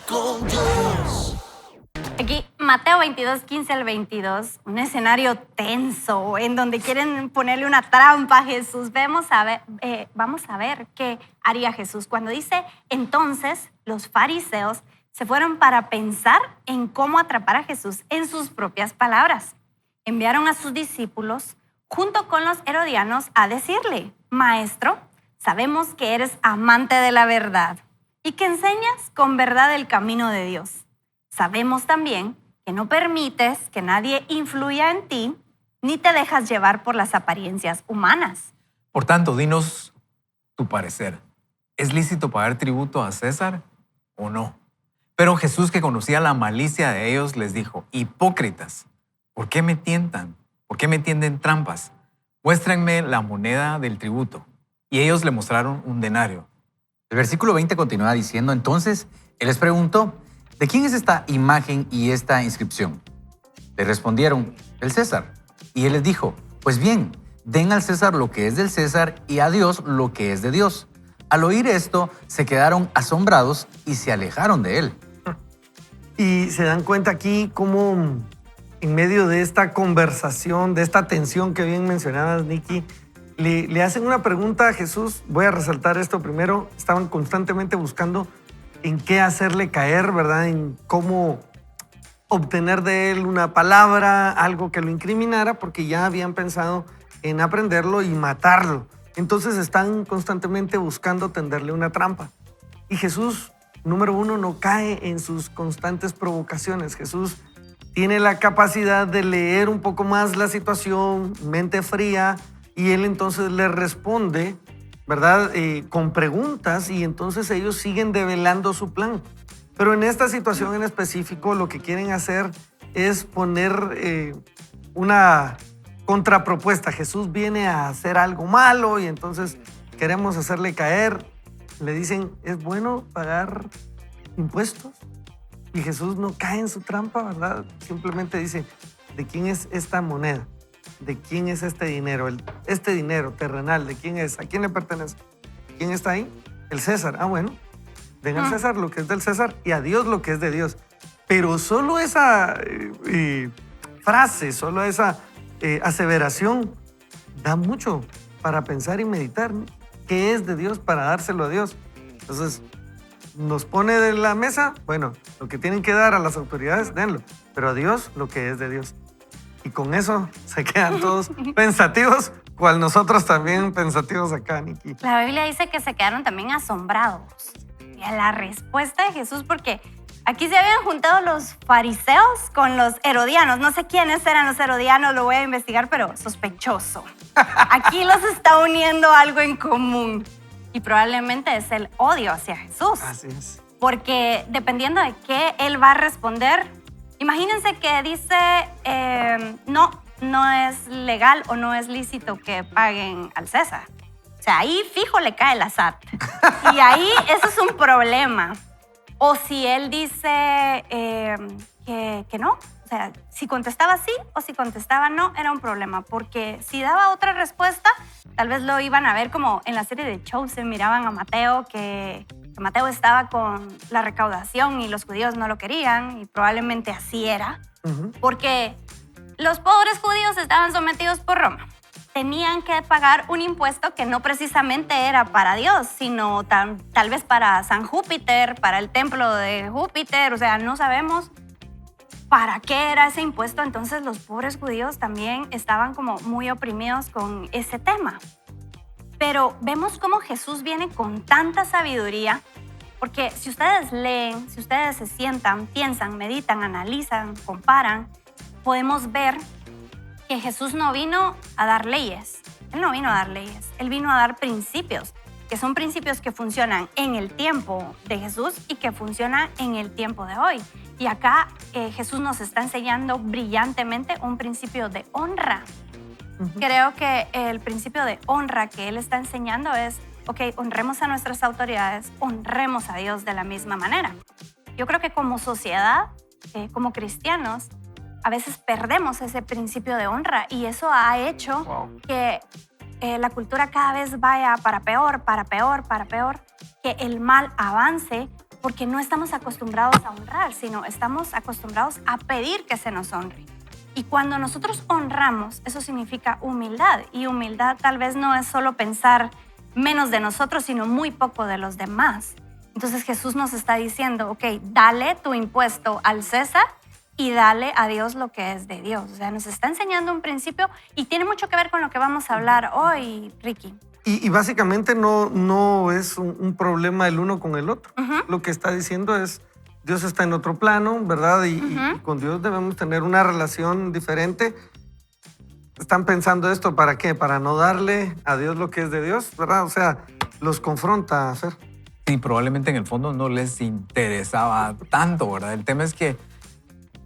con Dios. Aquí, Mateo 22, 15 al 22, un escenario tenso en donde quieren ponerle una trampa a Jesús. Vamos a ver qué haría Jesús. Cuando dice, entonces los fariseos se fueron para pensar en cómo atrapar a Jesús en sus propias palabras. Enviaron a sus discípulos junto con los herodianos a decirle, Maestro, sabemos que eres amante de la verdad y que enseñas con verdad el camino de Dios. Sabemos también que no permites que nadie influya en ti, ni te dejas llevar por las apariencias humanas. Por tanto, dinos tu parecer. ¿Es lícito pagar tributo a César o no? Pero Jesús, que conocía la malicia de ellos, les dijo, hipócritas, ¿por qué me tientan? ¿Por qué me tienden trampas? Muéstrenme la moneda del tributo. Y ellos le mostraron un denario. El versículo 20 continúa diciendo, entonces él les preguntó, ¿de quién es esta imagen y esta inscripción? Le respondieron, del César. Y él les dijo, pues bien, den al César lo que es del César y a Dios lo que es de Dios. Al oír esto, se quedaron asombrados y se alejaron de él. Y se dan cuenta aquí cómo en medio de esta conversación, de esta tensión que bien mencionabas, Nikki, le hacen una pregunta a Jesús. Voy a resaltar esto primero. Estaban constantemente buscando en qué hacerle caer, ¿verdad? En cómo obtener de él una palabra, algo que lo incriminara, porque ya habían pensado en aprenderlo y matarlo. Entonces están constantemente buscando tenderle una trampa. Y Jesús, número uno, no cae en sus constantes provocaciones. Jesús tiene la capacidad de leer un poco más la situación, mente fría, y él entonces le responde, ¿verdad? Con preguntas, y entonces ellos siguen develando su plan. Pero en esta situación en específico lo que quieren hacer es poner una contrapropuesta. Jesús viene a hacer algo malo y entonces queremos hacerle caer. Le dicen, ¿es bueno pagar impuestos? Y Jesús no cae en su trampa, ¿verdad? Simplemente dice, ¿de quién es esta moneda? ¿De quién es este dinero? Este dinero terrenal, ¿de quién es? ¿A quién le pertenece? ¿Quién está ahí? El César. Ah, bueno. Den al César lo que es del César y a Dios lo que es de Dios. Pero solo esa frase, solo esa aseveración da mucho para pensar y meditar, ¿no? ¿Qué es de Dios para dárselo a Dios? Entonces, nos pone de la mesa, bueno, lo que tienen que dar a las autoridades, denlo. Pero a Dios lo que es de Dios. Y con eso se quedan todos pensativos, cual nosotros también pensativos acá, Nikki. La Biblia dice que se quedaron también asombrados a la respuesta de Jesús, porque aquí se habían juntado los fariseos con los herodianos. No sé quiénes eran los herodianos, lo voy a investigar, pero sospechoso. Aquí los está uniendo algo en común y probablemente es el odio hacia Jesús. Así es. Porque dependiendo de qué él va a responder, imagínense que dice, no es legal o no es lícito que paguen al César. O sea, ahí fijo le cae la SAT. Y ahí eso es un problema. O si él dice que no, o sea, si contestaba sí o si contestaba no, era un problema. Porque si daba otra respuesta, tal vez lo iban a ver como en la serie de Chosen, miraban a Mateo, que Mateo estaba con la recaudación y los judíos no lo querían, y probablemente así era, porque los pobres judíos estaban sometidos por Roma. Tenían que pagar un impuesto que no precisamente era para Dios, sino tal vez para San Júpiter, para el templo de Júpiter. O sea, no sabemos para qué era ese impuesto. Entonces los pobres judíos también estaban como muy oprimidos con ese tema. Pero vemos cómo Jesús viene con tanta sabiduría, porque si ustedes leen, si ustedes se sientan, piensan, meditan, analizan, comparan, podemos ver que Jesús no vino a dar leyes. Él no vino a dar leyes. Él vino a dar principios, que son principios que funcionan en el tiempo de Jesús y que funcionan en el tiempo de hoy. Y acá Jesús nos está enseñando brillantemente un principio de honra. Creo que el principio de honra que Él está enseñando es, ok, honremos a nuestras autoridades, honremos a Dios de la misma manera. Yo creo que como sociedad, como cristianos, a veces perdemos ese principio de honra y eso ha hecho que la cultura cada vez vaya para peor, para peor, para peor, que el mal avance porque no estamos acostumbrados a honrar, sino estamos acostumbrados a pedir que se nos honre. Y cuando nosotros honramos, eso significa humildad. Y humildad tal vez no es solo pensar menos de nosotros, sino muy poco de los demás. Entonces Jesús nos está diciendo, ok, dale tu impuesto al César y dale a Dios lo que es de Dios. O sea, nos está enseñando un principio y tiene mucho que ver con lo que vamos a hablar hoy, Ricky. Y básicamente no es un problema el uno con el otro. Lo que está diciendo es, Dios está en otro plano, ¿verdad? Y con Dios debemos tener una relación diferente. ¿Están pensando esto para qué? Para no darle a Dios lo que es de Dios, ¿verdad? O sea, los confronta, Fer. Sí, probablemente en el fondo no les interesaba tanto, ¿verdad? El tema es que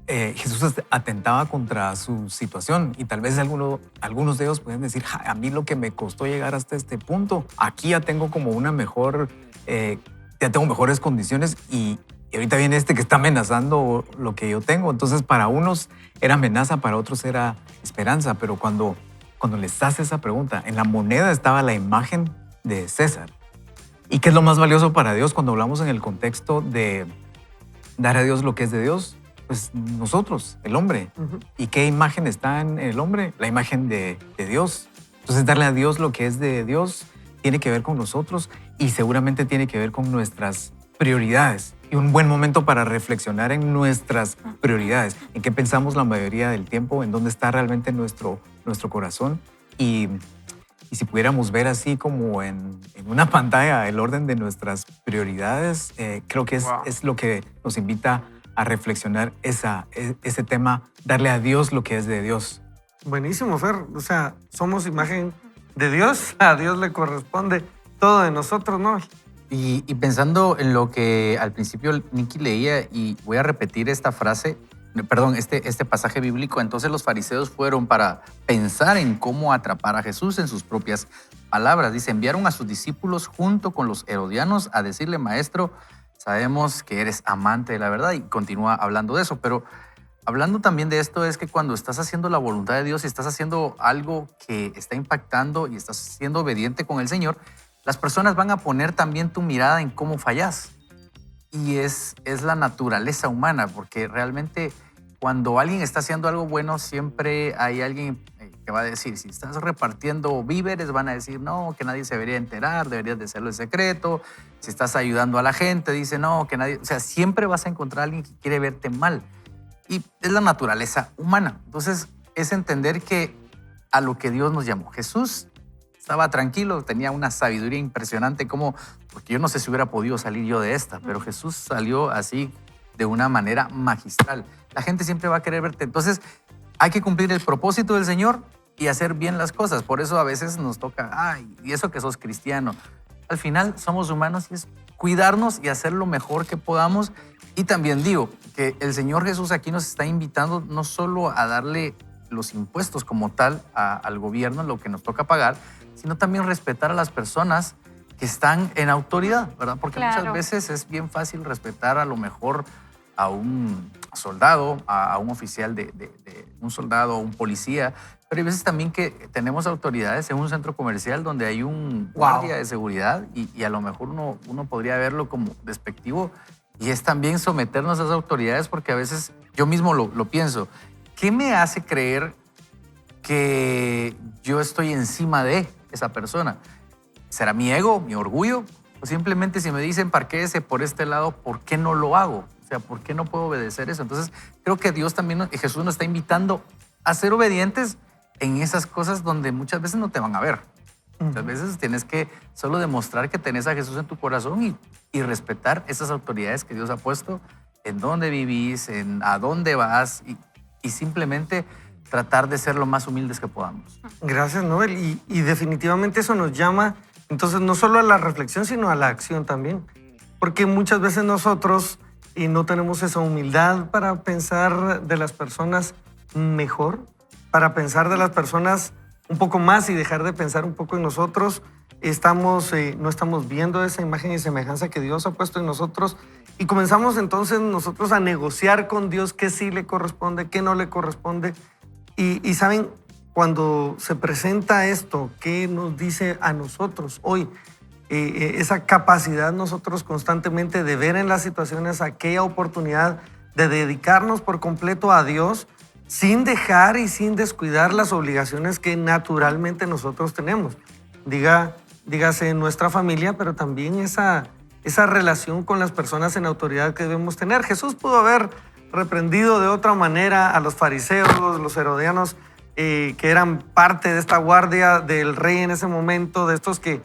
Jesús atentaba contra su situación y tal vez algunos de ellos pueden decir, a mí lo que me costó llegar hasta este punto, aquí ya tengo como una mejor, ya tengo mejores condiciones y ahorita viene este que está amenazando lo que yo tengo. Entonces para unos era amenaza, para otros era esperanza, pero cuando les hace esa pregunta, en la moneda estaba la imagen de César. ¿Y qué es lo más valioso para Dios cuando hablamos en el contexto de dar a Dios lo que es de Dios? Pues nosotros, el hombre. ¿Y qué imagen está en el hombre? La imagen de Dios. Entonces, darle a Dios lo que es de Dios tiene que ver con nosotros y seguramente tiene que ver con nuestras prioridades. Y un buen momento para reflexionar en nuestras prioridades, en qué pensamos la mayoría del tiempo, en dónde está realmente nuestro corazón. Y si pudiéramos ver así como en una pantalla el orden de nuestras prioridades, creo que es lo que nos invita a reflexionar ese tema, darle a Dios lo que es de Dios. Buenísimo, Fer. O sea, somos imagen de Dios, a Dios le corresponde todo de nosotros, ¿no? Y pensando en lo que al principio Nicky leía, y voy a repetir esta frase, perdón, este pasaje bíblico. Entonces los fariseos fueron para pensar en cómo atrapar a Jesús en sus propias palabras. Dice, enviaron a sus discípulos junto con los herodianos a decirle, maestro, sabemos que eres amante de la verdad, y continúa hablando de eso. Pero hablando también de esto es que cuando estás haciendo la voluntad de Dios y estás haciendo algo que está impactando y estás siendo obediente con el Señor, las personas van a poner también tu mirada en cómo fallas. Y es la naturaleza humana, porque realmente cuando alguien está haciendo algo bueno, siempre hay alguien que va a decir, si estás repartiendo víveres, van a decir, no, que nadie se debería enterar, deberías de hacerlo en secreto. Si estás ayudando a la gente, dice, no, que nadie... O sea, siempre vas a encontrar a alguien que quiere verte mal. Y es la naturaleza humana. Entonces, es entender que a lo que Dios nos llamó. Jesús estaba tranquilo, tenía una sabiduría impresionante, como, porque yo no sé si hubiera podido salir yo de esta, pero Jesús salió así de una manera magistral. La gente siempre va a querer verte. Entonces, hay que cumplir el propósito del Señor y hacer bien las cosas. Por eso a veces nos toca, ay, y eso que sos cristiano. Al final somos humanos y es cuidarnos y hacer lo mejor que podamos. Y también digo que el Señor Jesús aquí nos está invitando no solo a darle los impuestos como tal al gobierno, lo que nos toca pagar, sino también respetar a las personas que están en autoridad, ¿verdad? Porque muchas veces es bien fácil respetar a lo mejor a un soldado, a un oficial un soldado, a un policía, pero hay veces también que tenemos autoridades en un centro comercial donde hay un guardia de seguridad y a lo mejor uno podría verlo como despectivo, y es también someternos a esas autoridades, porque a veces yo mismo lo pienso. ¿Qué me hace creer que yo estoy encima de esa persona? ¿Será mi ego, mi orgullo? O simplemente si me dicen parquéese por este lado, ¿por qué no lo hago? O sea, ¿por qué no puedo obedecer eso? Entonces, creo que Dios también, Jesús nos está invitando a ser obedientes en esas cosas donde muchas veces no te van a ver. Muchas veces tienes que solo demostrar que tenés a Jesús en tu corazón y respetar esas autoridades que Dios ha puesto en dónde vivís, en a dónde vas, y simplemente tratar de ser lo más humildes que podamos. Gracias, Noel. Y definitivamente eso nos llama, entonces, no solo a la reflexión, sino a la acción también. Porque muchas veces nosotros no tenemos esa humildad para pensar de las personas mejor, para pensar de las personas un poco más y dejar de pensar un poco en nosotros. No estamos viendo esa imagen y semejanza que Dios ha puesto en nosotros, y comenzamos entonces nosotros a negociar con Dios qué sí le corresponde, qué no le corresponde. Y saben, cuando se presenta esto, ¿qué nos dice a nosotros hoy? esa capacidad nosotros constantemente de ver en las situaciones aquella oportunidad de dedicarnos por completo a Dios sin dejar y sin descuidar las obligaciones que naturalmente nosotros tenemos. Dígase nuestra familia, pero también esa relación con las personas en autoridad que debemos tener. Jesús pudo haber reprendido de otra manera a los fariseos, los herodianos, que eran parte de esta guardia del rey en ese momento, de estos que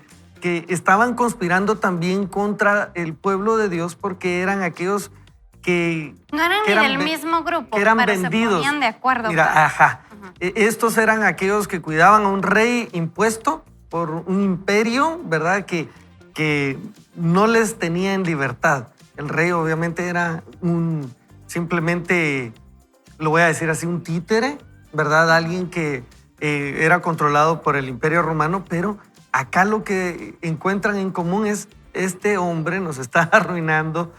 estaban conspirando también contra el pueblo de Dios porque eran aquellos que No eran que ni eran del ve- mismo grupo, que eran pero vendidos. se ponían de acuerdo. Mira, pues. ajá. Estos eran aquellos que cuidaban a un rey impuesto por un imperio, ¿verdad? Que no les tenía en libertad. El rey obviamente era simplemente, lo voy a decir así, un títere, ¿verdad? Alguien que era controlado por el imperio romano, pero acá lo que encuentran en común es este hombre nos está arruinando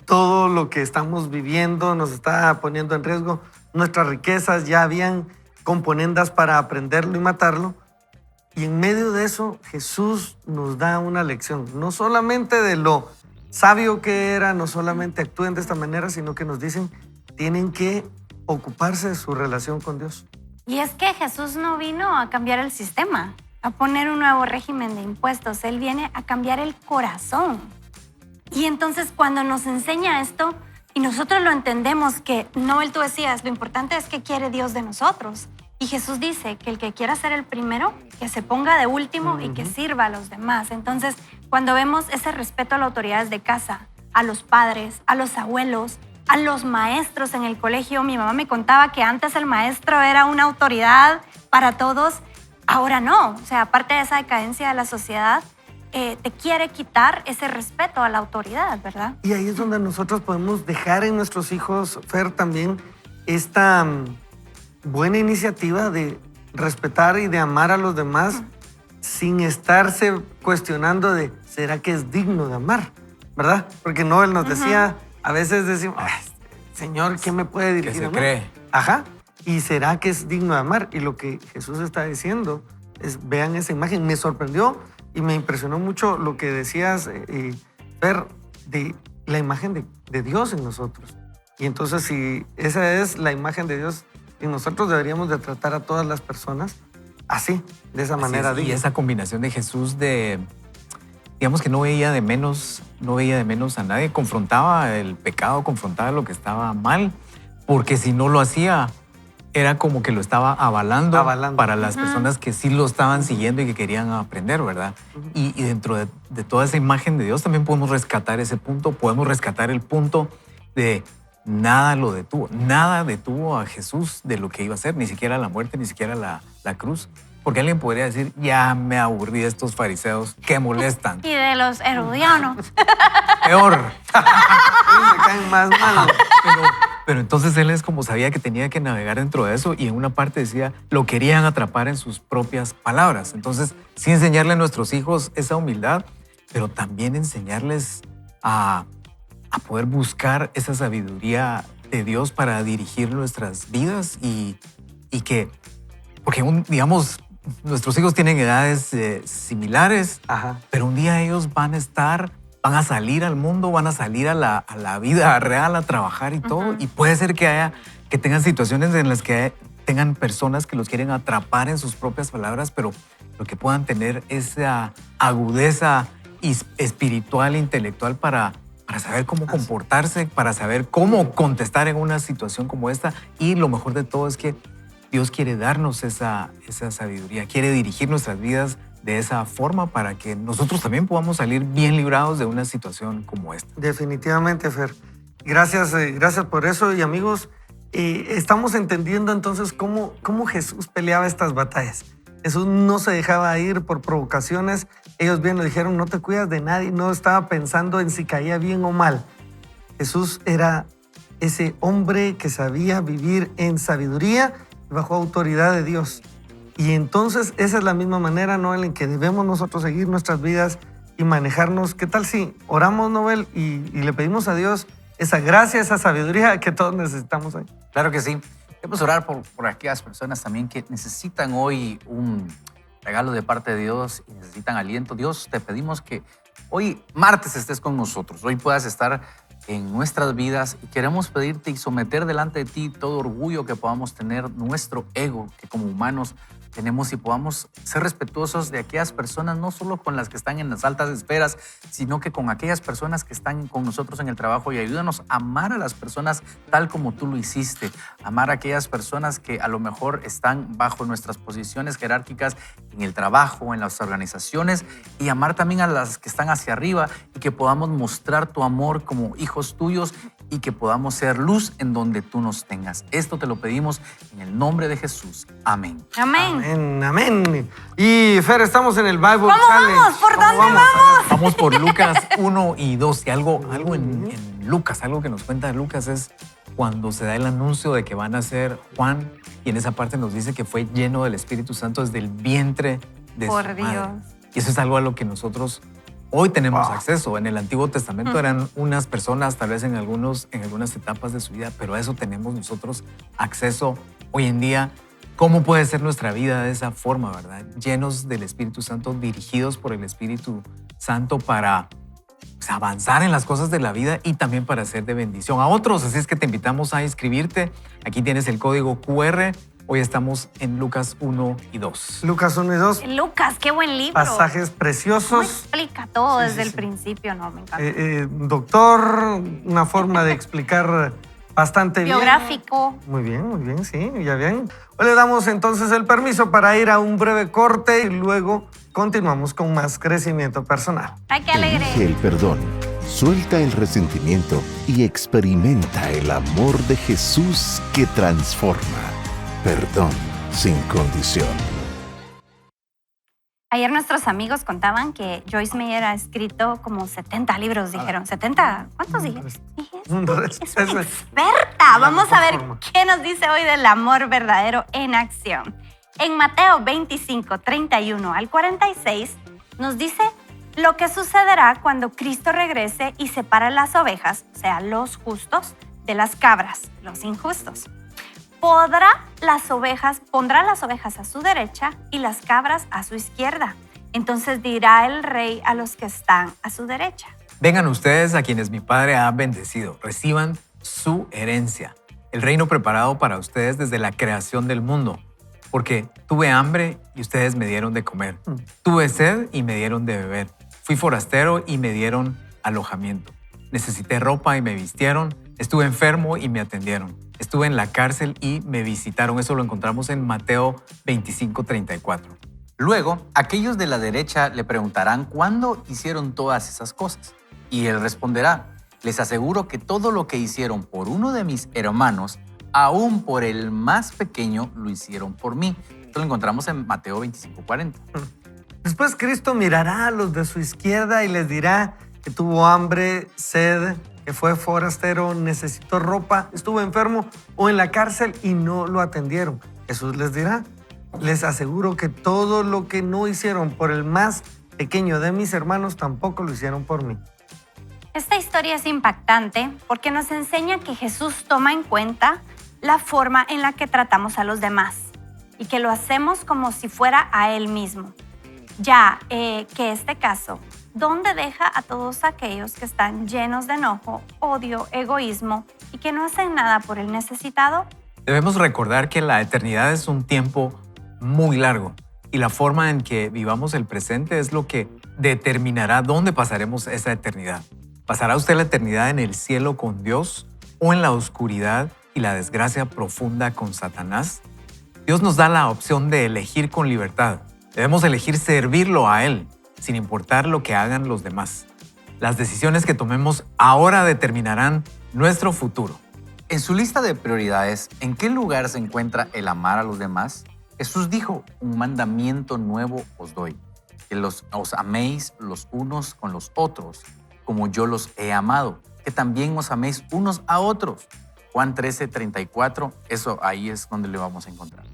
todo lo que estamos viviendo, nos está poniendo en riesgo nuestras riquezas, ya habían componendas para aprenderlo y matarlo. Y en medio de eso, Jesús nos da una lección, no solamente de lo sabio que era, no solamente actúen de esta manera, sino que nos dicen, tienen que ocuparse de su relación con Dios. Y es que Jesús no vino a cambiar el sistema, a poner un nuevo régimen de impuestos. Él viene a cambiar el corazón. Y entonces cuando nos enseña esto y nosotros lo entendemos, que Noel, tú decías, lo importante es que quiere Dios de nosotros. Y Jesús dice que el que quiera ser el primero, que se ponga de último y que sirva a los demás. Entonces, cuando vemos ese respeto a las autoridades de casa, a los padres, a los abuelos, a los maestros en el colegio. Mi mamá me contaba que antes el maestro era una autoridad para todos, ahora no. O sea, aparte de esa decadencia de la sociedad, te quiere quitar ese respeto a la autoridad, ¿verdad? Y ahí es donde nosotros podemos dejar en nuestros hijos, Fer, también esta buena iniciativa de respetar y de amar a los demás sin estarse cuestionando de, ¿será que es digno de amar? ¿Verdad? Porque Noel nos decía, a veces decimos, "Ay, Señor, ¿quién me puede Que dirigir se a amar?". cree. Ajá. ¿Y será que es digno de amar? Y lo que Jesús está diciendo es, vean esa imagen. Me sorprendió y me impresionó mucho lo que decías, Fer, de la imagen de Dios en nosotros. Y entonces, si esa es la imagen de Dios en nosotros, deberíamos de tratar a todas las personas así, de esa manera. Así es, y digna. esa combinación de Jesús digamos que no veía de menos a nadie, confrontaba el pecado, confrontaba lo que estaba mal, porque si no lo hacía, era como que lo estaba avalando. Para las personas que sí lo estaban siguiendo y que querían aprender, ¿verdad? Y dentro de toda esa imagen de Dios también podemos rescatar ese punto, podemos rescatar el punto de nada lo detuvo, nada detuvo a Jesús de lo que iba a hacer, ni siquiera la muerte, ni siquiera la cruz. Porque alguien podría decir, ya me aburrí de estos fariseos que molestan. Y de los herodianos. Peor. Me caen más mal. Pero entonces él es como sabía que tenía que navegar dentro de eso y en una parte decía, lo querían atrapar en sus propias palabras. Entonces, sí enseñarle a nuestros hijos esa humildad, pero también enseñarles a poder buscar esa sabiduría de Dios para dirigir nuestras vidas y que, porque digamos, nuestros hijos tienen edades similares, Ajá. pero un día ellos van a salir al mundo, van a salir a la vida real, a trabajar y todo. Y puede ser que tengan situaciones en las que tengan personas que los quieren atrapar en sus propias palabras, pero lo que puedan tener esa agudeza espiritual e intelectual para saber cómo comportarse, para saber cómo contestar en una situación como esta. Y lo mejor de todo es que Dios quiere darnos esa sabiduría, quiere dirigir nuestras vidas de esa forma para que nosotros también podamos salir bien librados de una situación como esta. Definitivamente, Fer. Gracias por eso. Y amigos, estamos entendiendo entonces cómo Jesús peleaba estas batallas. Jesús no se dejaba ir por provocaciones. Ellos bien lo dijeron, no te cuidas de nadie. No estaba pensando en si caía bien o mal. Jesús era ese hombre que sabía vivir en sabiduría bajo autoridad de Dios. Y entonces esa es la misma manera, Noel, en que debemos nosotros seguir nuestras vidas y manejarnos. ¿Qué tal si oramos, Noel, y le pedimos a Dios esa gracia, esa sabiduría que todos necesitamos hoy? Claro que sí. Debemos orar por aquellas personas también que necesitan hoy regalo de parte de Dios y necesitan aliento, Dios, te pedimos que hoy martes estés con nosotros, hoy puedas estar en nuestras vidas y queremos pedirte y someter delante de ti todo orgullo que podamos tener, nuestro ego que como humanos tenemos y podamos ser respetuosos de aquellas personas, no solo con las que están en las altas esferas, sino que con aquellas personas que están con nosotros en el trabajo y ayúdanos a amar a las personas tal como tú lo hiciste, amar a aquellas personas que a lo mejor están bajo nuestras posiciones jerárquicas en el trabajo, en las organizaciones y amar también a las que están hacia arriba y que podamos mostrar tu amor como hijos tuyos y que podamos ser luz en donde tú nos tengas. Esto te lo pedimos en el nombre de Jesús. Amén. Amén. Amén, amén. Y Fer, estamos en el Bible ¿Cómo Challenge. vamos? ¿Por ¿Cómo dónde vamos? vamos? Vamos por Lucas 1 y 2. Y algo en Lucas, algo que nos cuenta Lucas es cuando se da el anuncio de que van a ser Juan, y en esa parte nos dice que fue lleno del Espíritu Santo desde el vientre de Por su madre. Dios. Y eso es algo a lo que nosotros hoy tenemos acceso. En el Antiguo Testamento eran unas personas, tal vez en algunas etapas de su vida, pero a eso tenemos nosotros acceso hoy en día. ¿Cómo puede ser nuestra vida de esa forma, verdad? Llenos del Espíritu Santo, dirigidos por el Espíritu Santo para avanzar en las cosas de la vida y también para ser de bendición a otros. Así es que te invitamos a inscribirte. Aquí tienes el código QR. Hoy estamos en Lucas 1 y 2. Lucas 1 y 2, Lucas, qué buen libro. pasajes ¿Cómo preciosos. explica todo Sí, desde sí, el sí. principio? No, me encanta. Doctor, una forma de explicar bastante bien. Biográfico. Muy bien, sí, ya bien. Hoy le damos entonces el permiso para ir a un breve corte y luego continuamos con más crecimiento personal. Ay, qué Elige alegre. el perdón, suelta el resentimiento y experimenta el amor de Jesús que transforma. Perdón sin condición. Ayer nuestros amigos contaban que Joyce Meyer ha escrito como 70 libros, dijeron. ¿70? ¿Cuántos dije? Dije, Un resto. es una experta. Vamos a ver qué nos dice hoy del amor verdadero en acción. En Mateo 25, 31 al 46, nos dice lo que sucederá cuando Cristo regrese y separe las ovejas, o sea, los justos, de las cabras, los injustos. Pondrá las ovejas a su derecha y las cabras a su izquierda. Entonces dirá el rey a los que están a su derecha: Vengan ustedes a quienes mi Padre ha bendecido, reciban su herencia, el reino preparado para ustedes desde la creación del mundo. Porque tuve hambre y ustedes me dieron de comer. Tuve sed y me dieron de beber. Fui forastero y me dieron alojamiento. Necesité ropa y me vistieron. Estuve enfermo y me atendieron. Estuve en la cárcel y me visitaron. Eso lo encontramos en Mateo 25, 34. Luego, aquellos de la derecha le preguntarán cuándo hicieron todas esas cosas. Y él responderá: les aseguro que todo lo que hicieron por uno de mis hermanos, aún por el más pequeño, lo hicieron por mí. Esto lo encontramos en Mateo 25, 40. Después Cristo mirará a los de su izquierda y les dirá que tuvo hambre, sed, que fue forastero, necesitó ropa, estuvo enfermo o en la cárcel y no lo atendieron. Jesús les dirá: les aseguro que todo lo que no hicieron por el más pequeño de mis hermanos, tampoco lo hicieron por mí. Esta historia es impactante porque nos enseña que Jesús toma en cuenta la forma en la que tratamos a los demás y que lo hacemos como si fuera a Él mismo. Ya que este caso, ¿dónde deja a todos aquellos que están llenos de enojo, odio, egoísmo y que no hacen nada por el necesitado? Debemos recordar que la eternidad es un tiempo muy largo y la forma en que vivamos el presente es lo que determinará dónde pasaremos esa eternidad. ¿Pasará usted la eternidad en el cielo con Dios o en la oscuridad y la desgracia profunda con Satanás? Dios nos da la opción de elegir con libertad. Debemos elegir servirlo a Él, sin importar lo que hagan los demás. Las decisiones que tomemos ahora determinarán nuestro futuro. En su lista de prioridades, ¿en qué lugar se encuentra el amar a los demás? Jesús dijo: un mandamiento nuevo os doy, que os améis los unos con los otros, como yo los he amado, que también os améis unos a otros. Juan 13, 34, eso ahí es donde le vamos a encontrar.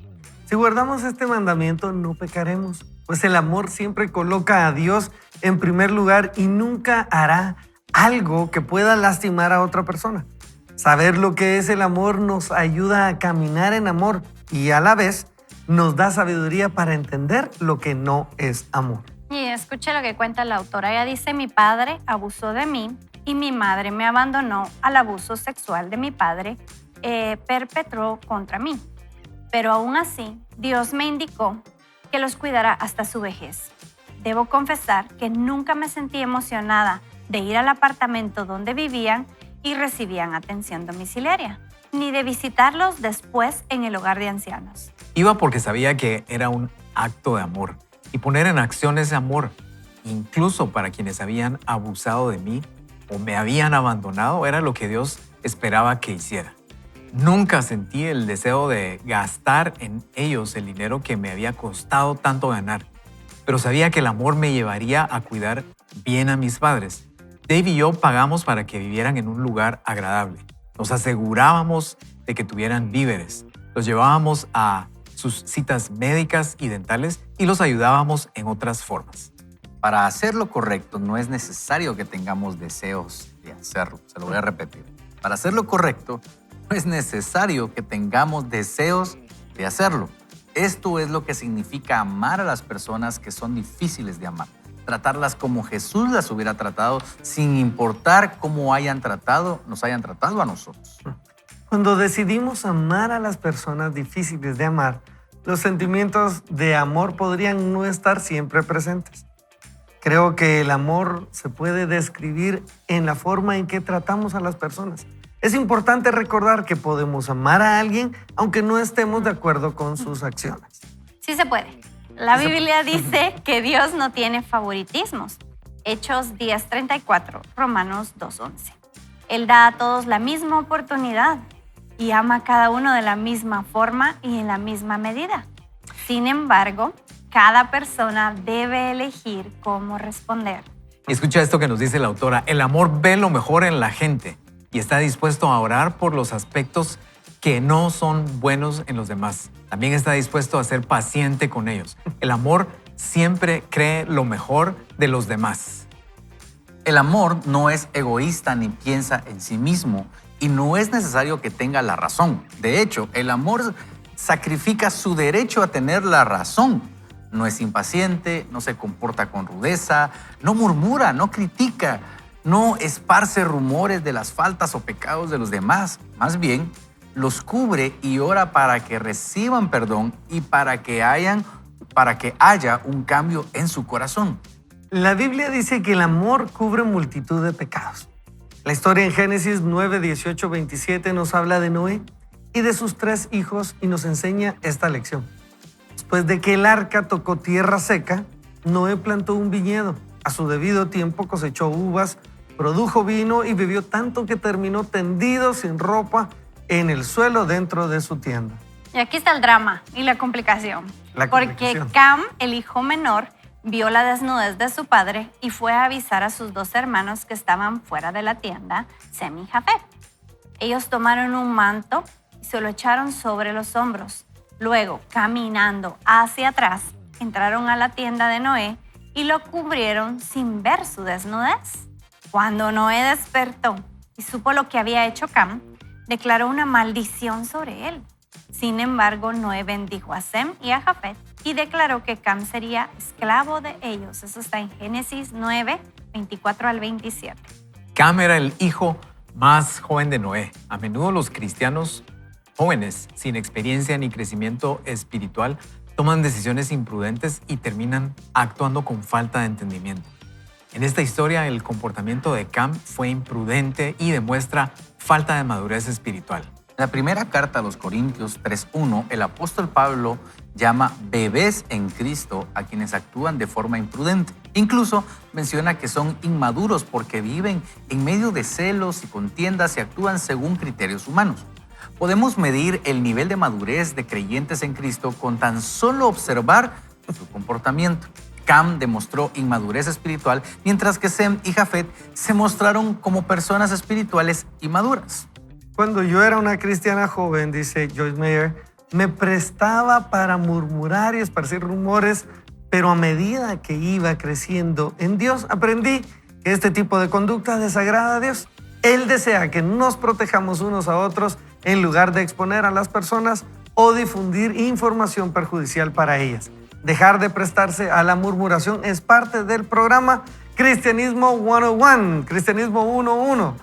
Si guardamos este mandamiento, no pecaremos, pues el amor siempre coloca a Dios en primer lugar y nunca hará algo que pueda lastimar a otra persona. Saber lo que es el amor nos ayuda a caminar en amor y a la vez nos da sabiduría para entender lo que no es amor. Y escuche lo que cuenta la autora. Ella dice, mi padre abusó de mí y mi madre me abandonó al abuso sexual de mi padre, perpetró contra mí. Pero aún así, Dios me indicó que los cuidara hasta su vejez. Debo confesar que nunca me sentí emocionada de ir al apartamento donde vivían y recibían atención domiciliaria, ni de visitarlos después en el hogar de ancianos. Iba porque sabía que era un acto de amor y poner en acción ese amor, incluso para quienes habían abusado de mí o me habían abandonado, era lo que Dios esperaba que hiciera. Nunca sentí el deseo de gastar en ellos el dinero que me había costado tanto ganar, pero sabía que el amor me llevaría a cuidar bien a mis padres. Dave y yo pagamos para que vivieran en un lugar agradable. Nos asegurábamos de que tuvieran víveres, los llevábamos a sus citas médicas y dentales y los ayudábamos en otras formas. Para hacer lo correcto no es necesario que tengamos deseos de hacerlo. Se lo voy a repetir. Para hacer lo correcto no es necesario que tengamos deseos de hacerlo. Esto es lo que significa amar a las personas que son difíciles de amar. Tratarlas como Jesús las hubiera tratado, sin importar cómo nos hayan tratado a nosotros. Cuando decidimos amar a las personas difíciles de amar, los sentimientos de amor podrían no estar siempre presentes. Creo que el amor se puede describir en la forma en que tratamos a las personas. Es importante recordar que podemos amar a alguien aunque no estemos de acuerdo con sus acciones. Sí se puede. La Biblia dice que Dios no tiene favoritismos. Hechos 10:34, Romanos 2:11. Él da a todos la misma oportunidad y ama a cada uno de la misma forma y en la misma medida. Sin embargo, cada persona debe elegir cómo responder. Y escucha esto que nos dice la autora. El amor ve lo mejor en la gente y está dispuesto a orar por los aspectos que no son buenos en los demás. También está dispuesto a ser paciente con ellos. El amor siempre cree lo mejor de los demás. El amor no es egoísta ni piensa en sí mismo y no es necesario que tenga la razón. De hecho, el amor sacrifica su derecho a tener la razón. No es impaciente, no se comporta con rudeza, no murmura, no critica, no esparce rumores de las faltas o pecados de los demás. Más bien, los cubre y ora para que reciban perdón y para que haya un cambio en su corazón. La Biblia dice que el amor cubre multitud de pecados. La historia en Génesis 9, 18, 27 nos habla de Noé y de sus 3 hijos y nos enseña esta lección. Después de que el arca tocó tierra seca, Noé plantó un viñedo. A su debido tiempo cosechó uvas, produjo vino y bebió tanto que terminó tendido sin ropa en el suelo dentro de su tienda. Y aquí está el drama y la complicación. Porque Cam, el hijo menor, vio la desnudez de su padre y fue a avisar a sus 2 hermanos que estaban fuera de la tienda, Sem y Jafet. Ellos tomaron un manto y se lo echaron sobre los hombros. Luego, caminando hacia atrás, entraron a la tienda de Noé y lo cubrieron sin ver su desnudez. Cuando Noé despertó y supo lo que había hecho Cam, declaró una maldición sobre él. Sin embargo, Noé bendijo a Sem y a Jafet y declaró que Cam sería esclavo de ellos. Eso está en Génesis 9, 24 al 27. Cam era el hijo más joven de Noé. A menudo los cristianos jóvenes, sin experiencia ni crecimiento espiritual, toman decisiones imprudentes y terminan actuando con falta de entendimiento. En esta historia, el comportamiento de Cam fue imprudente y demuestra falta de madurez espiritual. En la primera carta a los Corintios 3:1, el apóstol Pablo llama bebés en Cristo a quienes actúan de forma imprudente. Incluso menciona que son inmaduros porque viven en medio de celos y contiendas y actúan según criterios humanos. Podemos medir el nivel de madurez de creyentes en Cristo con tan solo observar su comportamiento. Cam demostró inmadurez espiritual, mientras que Sem y Jafet se mostraron como personas espirituales y maduras. Cuando yo era una cristiana joven, dice Joyce Meyer, me prestaba para murmurar y esparcir rumores, pero a medida que iba creciendo en Dios, aprendí que este tipo de conducta desagrada a Dios. Él desea que nos protejamos unos a otros en lugar de exponer a las personas o difundir información perjudicial para ellas. Dejar de prestarse a la murmuración es parte del programa Cristianismo 101, Cristianismo 1.1.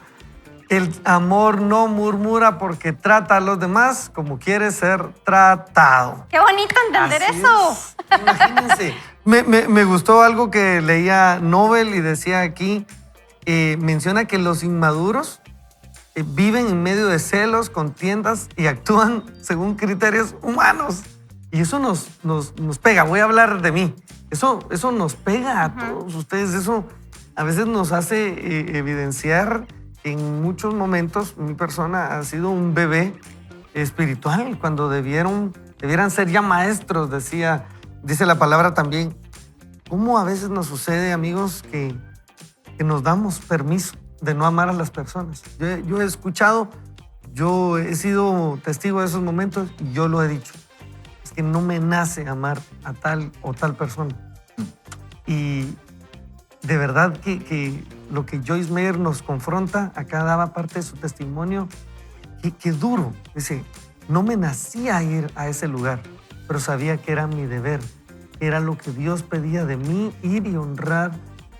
El amor no murmura porque trata a los demás como quiere ser tratado. Qué bonito entender Así eso. es. Imagínense. Me gustó algo que leía Nobel y decía aquí, menciona que los inmaduros viven en medio de celos, contiendas y actúan según criterios humanos. Y eso nos pega. Voy a hablar de mí. Eso nos pega a todos ustedes. Eso a veces nos hace evidenciar que en muchos momentos mi persona ha sido un bebé espiritual cuando debieran ser ya maestros, dice la palabra también. ¿Cómo a veces nos sucede, amigos, que nos damos permiso de no amar a las personas? Yo he escuchado, yo he sido testigo de esos momentos y yo lo he dicho. Es que no me nace amar a tal o tal persona. Y de verdad que lo que Joyce Meyer nos confronta, acá daba parte de su testimonio, que duro. Dice, no me nacía ir a ese lugar, pero sabía que era mi deber, era lo que Dios pedía de mí, ir y honrar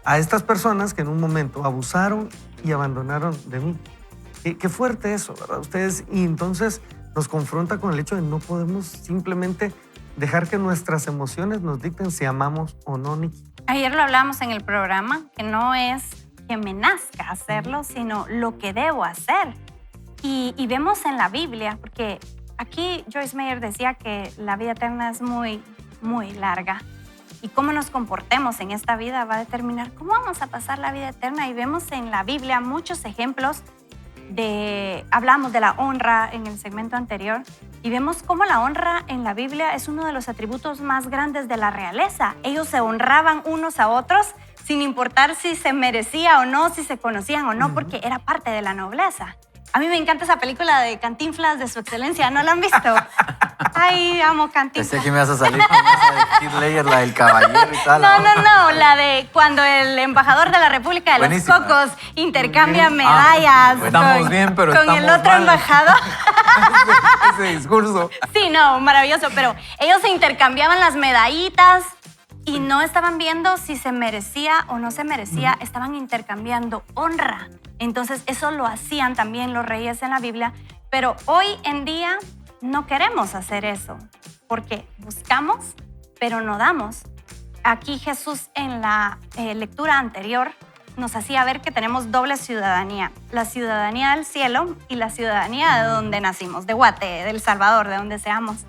a estas personas que en un momento abusaron y abandonaron de mí. Qué fuerte eso, ¿verdad? Ustedes, y entonces nos confronta con el hecho de no podemos simplemente dejar que nuestras emociones nos dicten si amamos o no, Nikki. Ayer lo hablamos en el programa, que no es que me nazca hacerlo, sino lo que debo hacer. Y vemos en la Biblia, porque aquí Joyce Meyer decía que la vida eterna es muy, muy larga. Y cómo nos comportemos en esta vida va a determinar cómo vamos a pasar la vida eterna. Y vemos en la Biblia muchos ejemplos hablamos de la honra en el segmento anterior, y vemos cómo la honra en la Biblia es uno de los atributos más grandes de la realeza. Ellos se honraban unos a otros sin importar si se merecía o no, si se conocían o no, porque era parte de la nobleza. A mí me encanta esa película de Cantinflas de su excelencia. ¿No la han visto? Ay, amo Cantinflas. Pensé que me vas a salir con esa de Heath Ledger, la del caballero y tal. No, la de cuando el embajador de la República de Buenísima. los Cocos intercambia medallas estamos bien, pero con estamos el otro mal. embajador. Ese discurso. Sí, no, maravilloso, pero ellos se intercambiaban las medallitas y no estaban viendo si se merecía o no se merecía, estaban intercambiando honra. Entonces, eso lo hacían también los reyes en la Biblia, pero hoy en día no queremos hacer eso, porque buscamos, pero no damos. Aquí Jesús en la lectura anterior nos hacía ver que tenemos doble ciudadanía, la ciudadanía del cielo y la ciudadanía de donde nacimos, de Guate, de El Salvador, de donde seamos.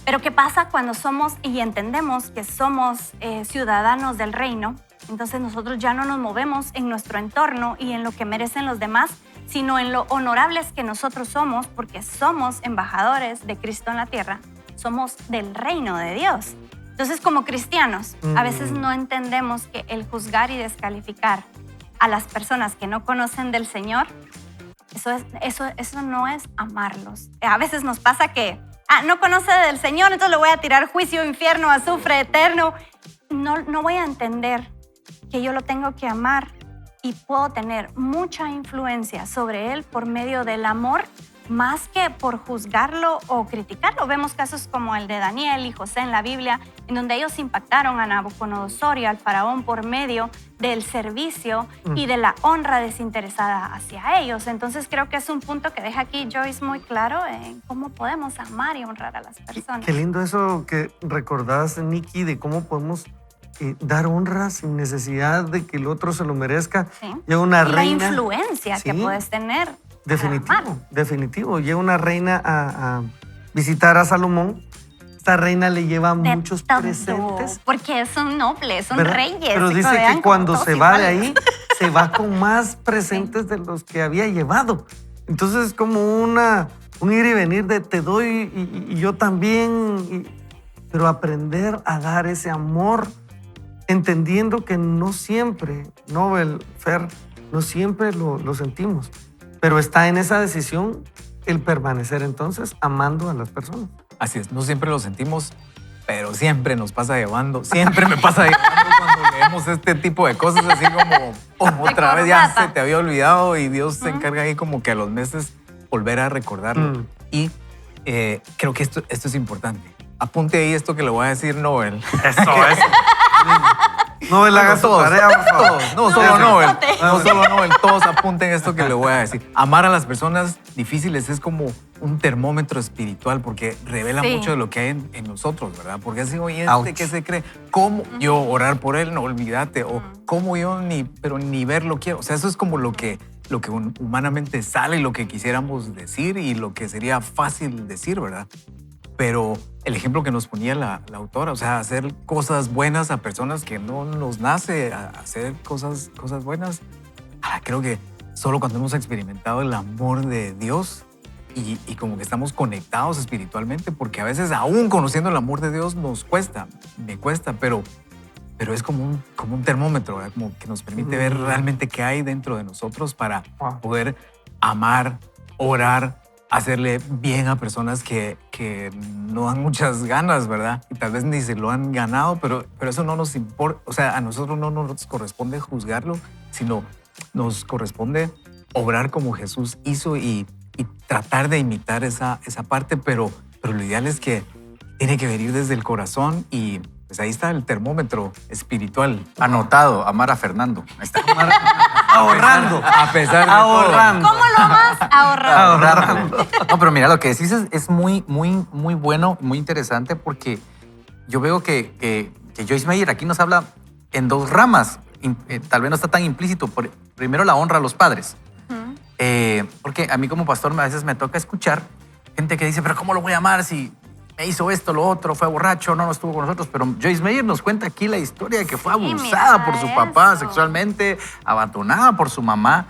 Pero ¿qué pasa cuando somos y entendemos que somos ciudadanos del reino? Entonces nosotros ya no nos movemos en nuestro entorno y en lo que merecen los demás, sino en lo honorables que nosotros somos, porque somos embajadores de Cristo en la tierra, somos del reino de Dios. Entonces, como cristianos, a veces no entendemos que el juzgar y descalificar a las personas que no conocen del Señor, eso no es amarlos. A veces nos pasa que, no conoce del Señor, entonces le voy a tirar juicio, infierno, azufre eterno. No voy a entender que yo lo tengo que amar y puedo tener mucha influencia sobre él por medio del amor, más que por juzgarlo o criticarlo. Vemos casos como el de Daniel y José en la Biblia, en donde ellos impactaron a Nabucodonosor y al faraón por medio del servicio y de la honra desinteresada hacia ellos. Entonces creo que es un punto que deja aquí Joyce muy claro en cómo podemos amar y honrar a las personas. Qué lindo eso que recordás, Nikki, de cómo podemos dar honra sin necesidad de que el otro se lo merezca. Sí. Llega una y reina. la influencia que puedes tener. Definitivo. Llega una reina a visitar a Salomón. Esta reina le lleva muchos presentes. Porque son nobles, son ¿verdad? reyes. Pero dice que cuando se va de ahí, se va con más presentes de los que había llevado. Entonces es como un ir y venir de te doy y yo también. Pero aprender a dar ese amor, entendiendo que no siempre, Nobel, Fer, no siempre lo sentimos. Pero está en esa decisión el permanecer entonces amando a las personas. Así es, no siempre lo sentimos, pero siempre nos pasa llevando, siempre me pasa llevando cuando leemos este tipo de cosas, así como otra vez ya se te había olvidado y Dios se encarga ahí como que a los meses volver a recordarlo. Y creo que esto es importante. Apunte ahí esto que le voy a decir Noel. Eso. Noel, haga su tarea, por favor. Todos, no solo Noel. No solo Noel, todos apunten esto que le voy a decir. Amar a las personas difíciles es como un termómetro espiritual porque revela Sí. mucho de lo que hay en nosotros, ¿verdad? Porque así, oye, Ouch. ¿qué se cree? ¿Cómo yo orar por él? No, olvídate. O cómo yo ni verlo quiero. O sea, eso es como lo que humanamente sale y lo que quisiéramos decir y lo que sería fácil decir, ¿verdad? Pero el ejemplo que nos ponía la autora, o sea, hacer cosas buenas a personas que no nos nace hacer cosas buenas, creo que solo cuando hemos experimentado el amor de Dios y como que estamos conectados espiritualmente, porque a veces aún conociendo el amor de Dios nos cuesta, me cuesta, pero es como un termómetro, ¿verdad? Como que nos permite ver realmente qué hay dentro de nosotros para poder amar, orar, hacerle bien a personas que no dan muchas ganas, ¿verdad? Y tal vez ni se lo han ganado, pero eso no nos importa. O sea, a nosotros no nos corresponde juzgarlo, sino nos corresponde obrar como Jesús hizo y tratar de imitar esa parte, pero lo ideal es que tiene que venir desde el corazón y pues ahí está el termómetro espiritual. Anotado, amar a Fernando. Ahí está. Ahorrando. A pesar de Ahorrando. ¿Cómo lo amas? Ahorrando. Ahorrando. No, pero mira, lo que decís es muy bueno, muy interesante porque yo veo que Joyce Meyer aquí nos habla en dos ramas. Tal vez no está tan implícito. Primero, la honra a los padres. Porque a mí como pastor a veces me toca escuchar gente que dice, pero ¿cómo lo voy a amar si me hizo esto, lo otro, fue borracho, no estuvo con nosotros? Pero Joyce Meyer nos cuenta aquí la historia de que fue abusada mira por su papá eso. sexualmente, abandonada por su mamá.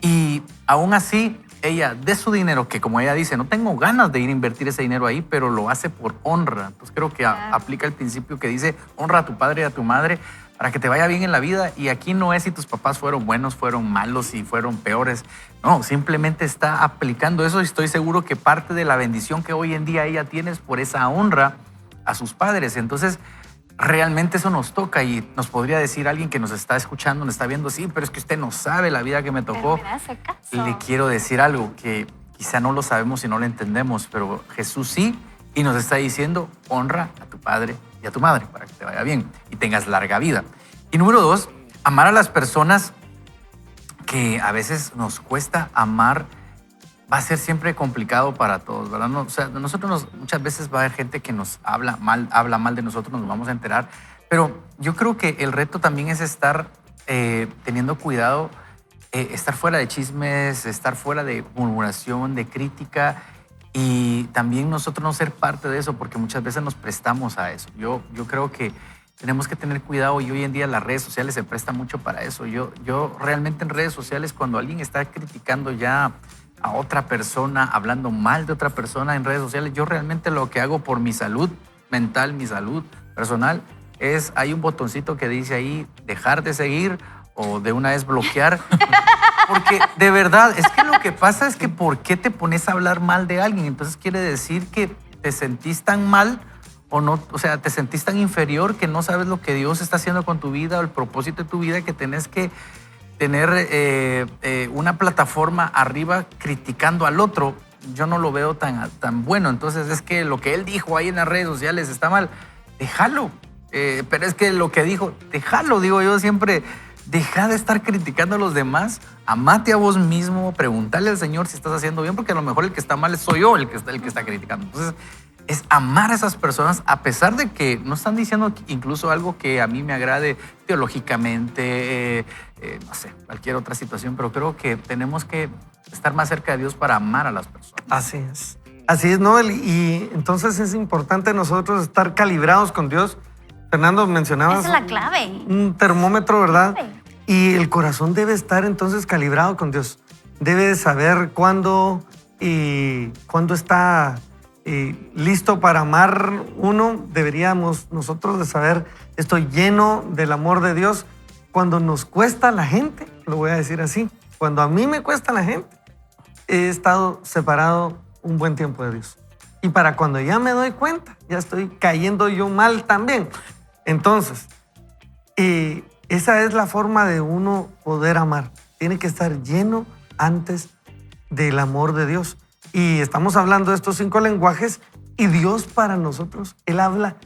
Y aún así, ella, de su dinero, que como ella dice, no tengo ganas de ir a invertir ese dinero ahí, pero lo hace por honra. Entonces creo que aplica el principio que dice, honra a tu padre y a tu madre para que te vaya bien en la vida. Y aquí no es si tus papás fueron buenos, fueron malos, si fueron peores. No, simplemente está aplicando eso y estoy seguro que parte de la bendición que hoy en día ella tiene es por esa honra a sus padres. Entonces, realmente eso nos toca y nos podría decir alguien que nos está escuchando, nos está viendo, sí, pero es que usted no sabe la vida que me tocó. Pero me hace caso. Le quiero decir algo que quizá no lo sabemos y no lo entendemos, pero Jesús sí, y nos está diciendo, honra a tu padre y a tu madre para que te vaya bien y tengas larga vida. Y número 2, amar a las personas que a veces nos cuesta amar va a ser siempre complicado para todos, ¿verdad? No, o sea, muchas veces va a haber gente que nos habla mal de nosotros, nos vamos a enterar, pero yo creo que el reto también es estar teniendo cuidado, estar fuera de chismes, estar fuera de murmuración, de crítica y también nosotros no ser parte de eso porque muchas veces nos prestamos a eso. Yo creo que tenemos que tener cuidado y hoy en día las redes sociales se prestan mucho para eso. Yo realmente en redes sociales cuando alguien está criticando ya a otra persona, hablando mal de otra persona en redes sociales, yo realmente lo que hago por mi salud mental, mi salud personal, hay un botoncito que dice ahí dejar de seguir o de una vez bloquear. Porque de verdad, es que lo que pasa es que ¿por qué te pones a hablar mal de alguien? Entonces quiere decir que te sentís tan mal o no, o sea, te sentís tan inferior que no sabes lo que Dios está haciendo con tu vida o el propósito de tu vida, que tenés que tener una plataforma arriba criticando al otro. Yo no lo veo tan bueno. Entonces es que lo que él dijo ahí en las redes sociales está mal. Déjalo. Pero es que lo que dijo, déjalo, digo yo siempre. Deja de estar criticando a los demás, amate a vos mismo, preguntale al Señor si estás haciendo bien, porque a lo mejor el que está mal soy yo el que está criticando. Entonces, es amar a esas personas a pesar de que no están diciendo incluso algo que a mí me agrade teológicamente, no sé, cualquier otra situación, pero creo que tenemos que estar más cerca de Dios para amar a las personas. Así es. Así es, Noel. Y entonces es importante nosotros estar calibrados con Dios. Fernando, mencionabas Esa es la clave. un termómetro, ¿verdad? Clave. Y el corazón debe estar entonces calibrado con Dios. Debe de saber cuándo está listo para amar uno. Deberíamos nosotros de saber, estoy lleno del amor de Dios. Cuando nos cuesta la gente, lo voy a decir así, cuando a mí me cuesta la gente, he estado separado un buen tiempo de Dios. Y para cuando ya me doy cuenta, ya estoy cayendo yo mal también. Entonces, esa es la forma de uno poder amar. Tiene que estar lleno antes del amor de Dios. Y estamos hablando de estos 5 lenguajes y Dios para nosotros, Él habla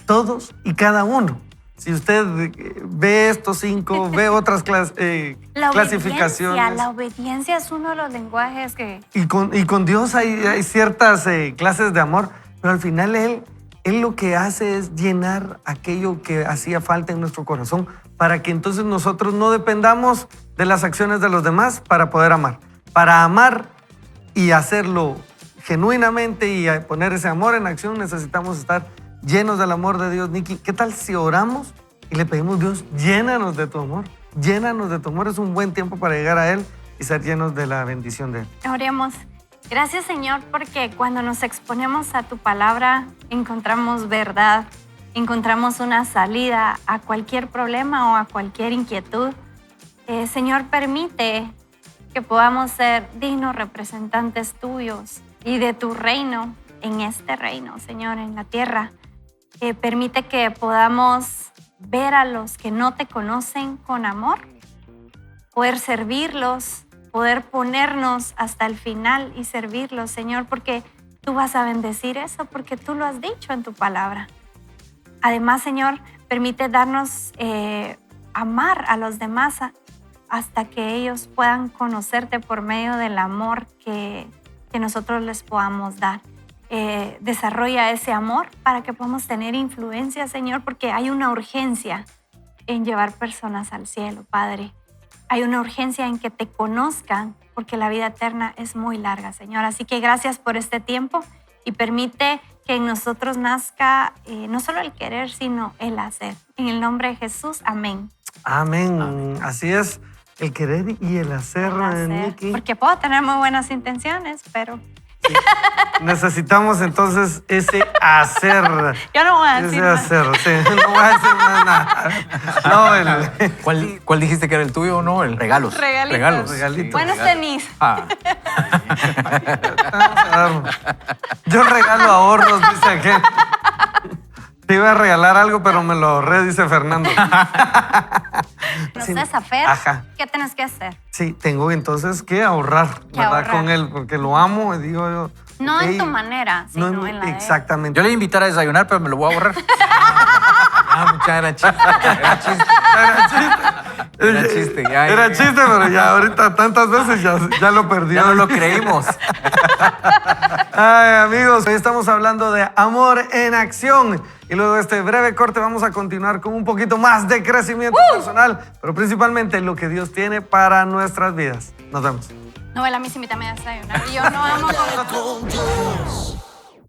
todos y cada uno. Si usted ve estos 5, ve otras clasificaciones. La obediencia es uno de los lenguajes que... Y con Dios hay ciertas clases de amor, pero al final Él lo que hace es llenar aquello que hacía falta en nuestro corazón para que entonces nosotros no dependamos de las acciones de los demás para poder amar. Para amar y hacerlo genuinamente y poner ese amor en acción necesitamos estar llenos del amor de Dios. Nikki, ¿qué tal si oramos y le pedimos, Dios, llénanos de tu amor? Llénanos de tu amor. Es un buen tiempo para llegar a Él y ser llenos de la bendición de Él. Oremos. Gracias, Señor, porque cuando nos exponemos a tu palabra encontramos verdad, encontramos una salida a cualquier problema o a cualquier inquietud. Señor, permite que podamos ser dignos representantes tuyos y de tu reino en este reino, Señor, en la tierra. Permite que podamos ver a los que no te conocen con amor, poder servirlos, poder ponernos hasta el final y servirlos, Señor, porque tú vas a bendecir eso, porque tú lo has dicho en tu palabra. Además, Señor, permite darnos amar a los demás hasta que ellos puedan conocerte por medio del amor que nosotros les podamos dar. Desarrolla ese amor para que podamos tener influencia, Señor, porque hay una urgencia en llevar personas al cielo, Padre. Hay una urgencia en que te conozcan, porque la vida eterna es muy larga, Señor. Así que gracias por este tiempo y permite que en nosotros nazca no solo el querer, sino el hacer. En el nombre de Jesús, amén. Amén. Así es, el querer y el hacer, Nikki. Porque puedo tener muy buenas intenciones, pero... Sí. Necesitamos entonces ese hacer. Yo no voy a decir nada. Ese hacer, sí. No voy a decir nada. No, ¿Cuál dijiste que era el tuyo o no? El Regalos. Regalitos. Regalitos. Buenos tenis. Yo regalo ahorros, dice aquel. Te iba a regalar algo, pero me lo ahorré, dice Fernando. No Sí. sé, Zafer, Ajá. ¿qué tienes que hacer? Sí, tengo entonces que ahorrar, ¿verdad? ahorrar. Con él, porque lo amo, y digo yo. No ok, en tu manera, sino no en la de él. exactamente. Yo le iba a invitar a desayunar, pero me lo voy a ahorrar. Mucha era chiste. Era chiste. Era chiste, ya. Era chiste, pero ya ahorita tantas veces ya lo perdió. Ya no lo creímos. Ay, amigos, hoy estamos hablando de amor en acción. Y luego de este breve corte vamos a continuar con un poquito más de crecimiento personal, pero principalmente lo que Dios tiene para nuestras vidas. Nos vemos. Novela, a mí sí me también a desayunar. Yo no amo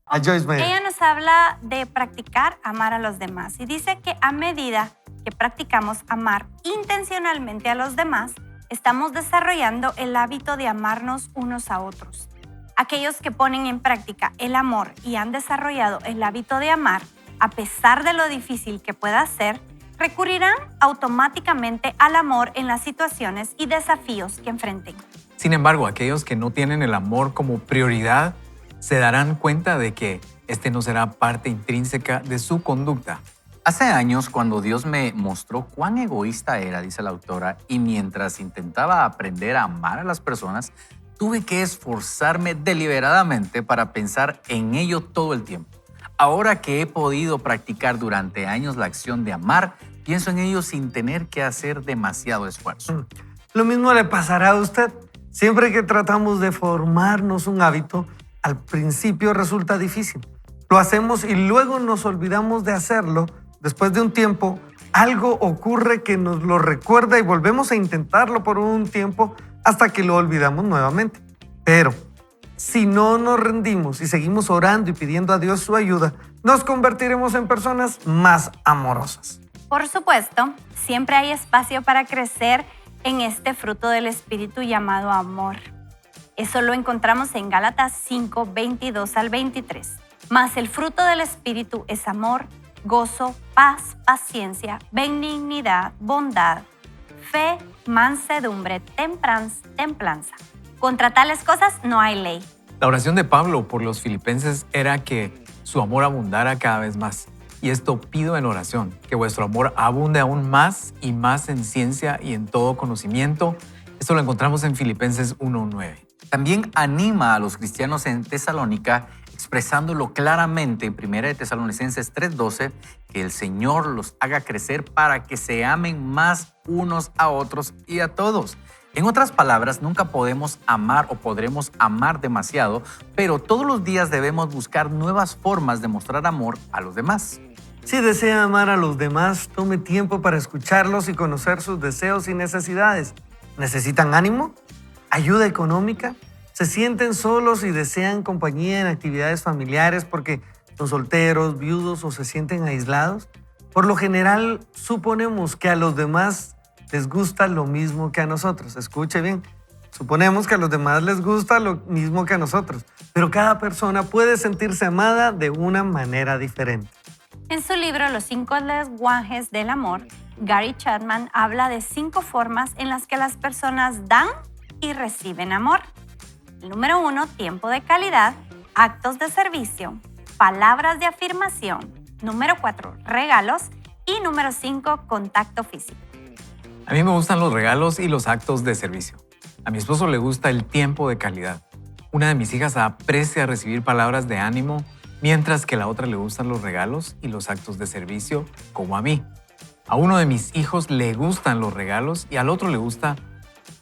A Joyce Meyer. Ella nos habla de practicar amar a los demás y dice que a medida que practicamos amar intencionalmente a los demás, estamos desarrollando el hábito de amarnos unos a otros. Aquellos que ponen en práctica el amor y han desarrollado el hábito de amar, a pesar de lo difícil que pueda ser, recurrirán automáticamente al amor en las situaciones y desafíos que enfrenten. Sin embargo, aquellos que no tienen el amor como prioridad se darán cuenta de que este no será parte intrínseca de su conducta. Hace años, cuando Dios me mostró cuán egoísta era, dice la autora, y mientras intentaba aprender a amar a las personas, tuve que esforzarme deliberadamente para pensar en ello todo el tiempo. Ahora que he podido practicar durante años la acción de amar, pienso en ello sin tener que hacer demasiado esfuerzo. Lo mismo le pasará a usted. Siempre que tratamos de formarnos un hábito, al principio resulta difícil. Lo hacemos y luego nos olvidamos de hacerlo. Después de un tiempo, algo ocurre que nos lo recuerda y volvemos a intentarlo por un tiempo hasta que lo olvidamos nuevamente. Pero si no nos rendimos y seguimos orando y pidiendo a Dios su ayuda, nos convertiremos en personas más amorosas. Por supuesto, siempre hay espacio para crecer en este fruto del Espíritu llamado amor. Eso lo encontramos en Gálatas 5, 22 al 23. Mas el fruto del Espíritu es amor, gozo, paz, paciencia, benignidad, bondad, fe, mansedumbre, templanza. Contra tales cosas no hay ley. La oración de Pablo por los filipenses era que su amor abundara cada vez más. Y esto pido en oración, que vuestro amor abunde aún más y más en ciencia y en todo conocimiento. Esto lo encontramos en Filipenses 1:9. También anima a los cristianos en Tesalónica, expresándolo claramente en 1 de Tesalonicenses 3:12, que el Señor los haga crecer para que se amen más unos a otros y a todos. En otras palabras, nunca podemos amar o podremos amar demasiado, pero todos los días debemos buscar nuevas formas de mostrar amor a los demás. Si desea amar a los demás, tome tiempo para escucharlos y conocer sus deseos y necesidades. ¿Necesitan ánimo? ¿Ayuda económica? ¿Se sienten solos y desean compañía en actividades familiares porque son solteros, viudos o se sienten aislados? Por lo general, suponemos que a los demás les gusta lo mismo que a nosotros. Escuche bien. Suponemos que a los demás les gusta lo mismo que a nosotros, pero cada persona puede sentirse amada de una manera diferente. En su libro Los 5 lenguajes del amor, Gary Chapman habla de 5 formas en las que las personas dan y reciben amor. El número 1, tiempo de calidad, actos de servicio, palabras de afirmación. Número 4, regalos. Y número 5, contacto físico. A mí me gustan los regalos y los actos de servicio. A mi esposo le gusta el tiempo de calidad. Una de mis hijas aprecia recibir palabras de ánimo, mientras que a la otra le gustan los regalos y los actos de servicio, como a mí. A uno de mis hijos le gustan los regalos y al otro le gusta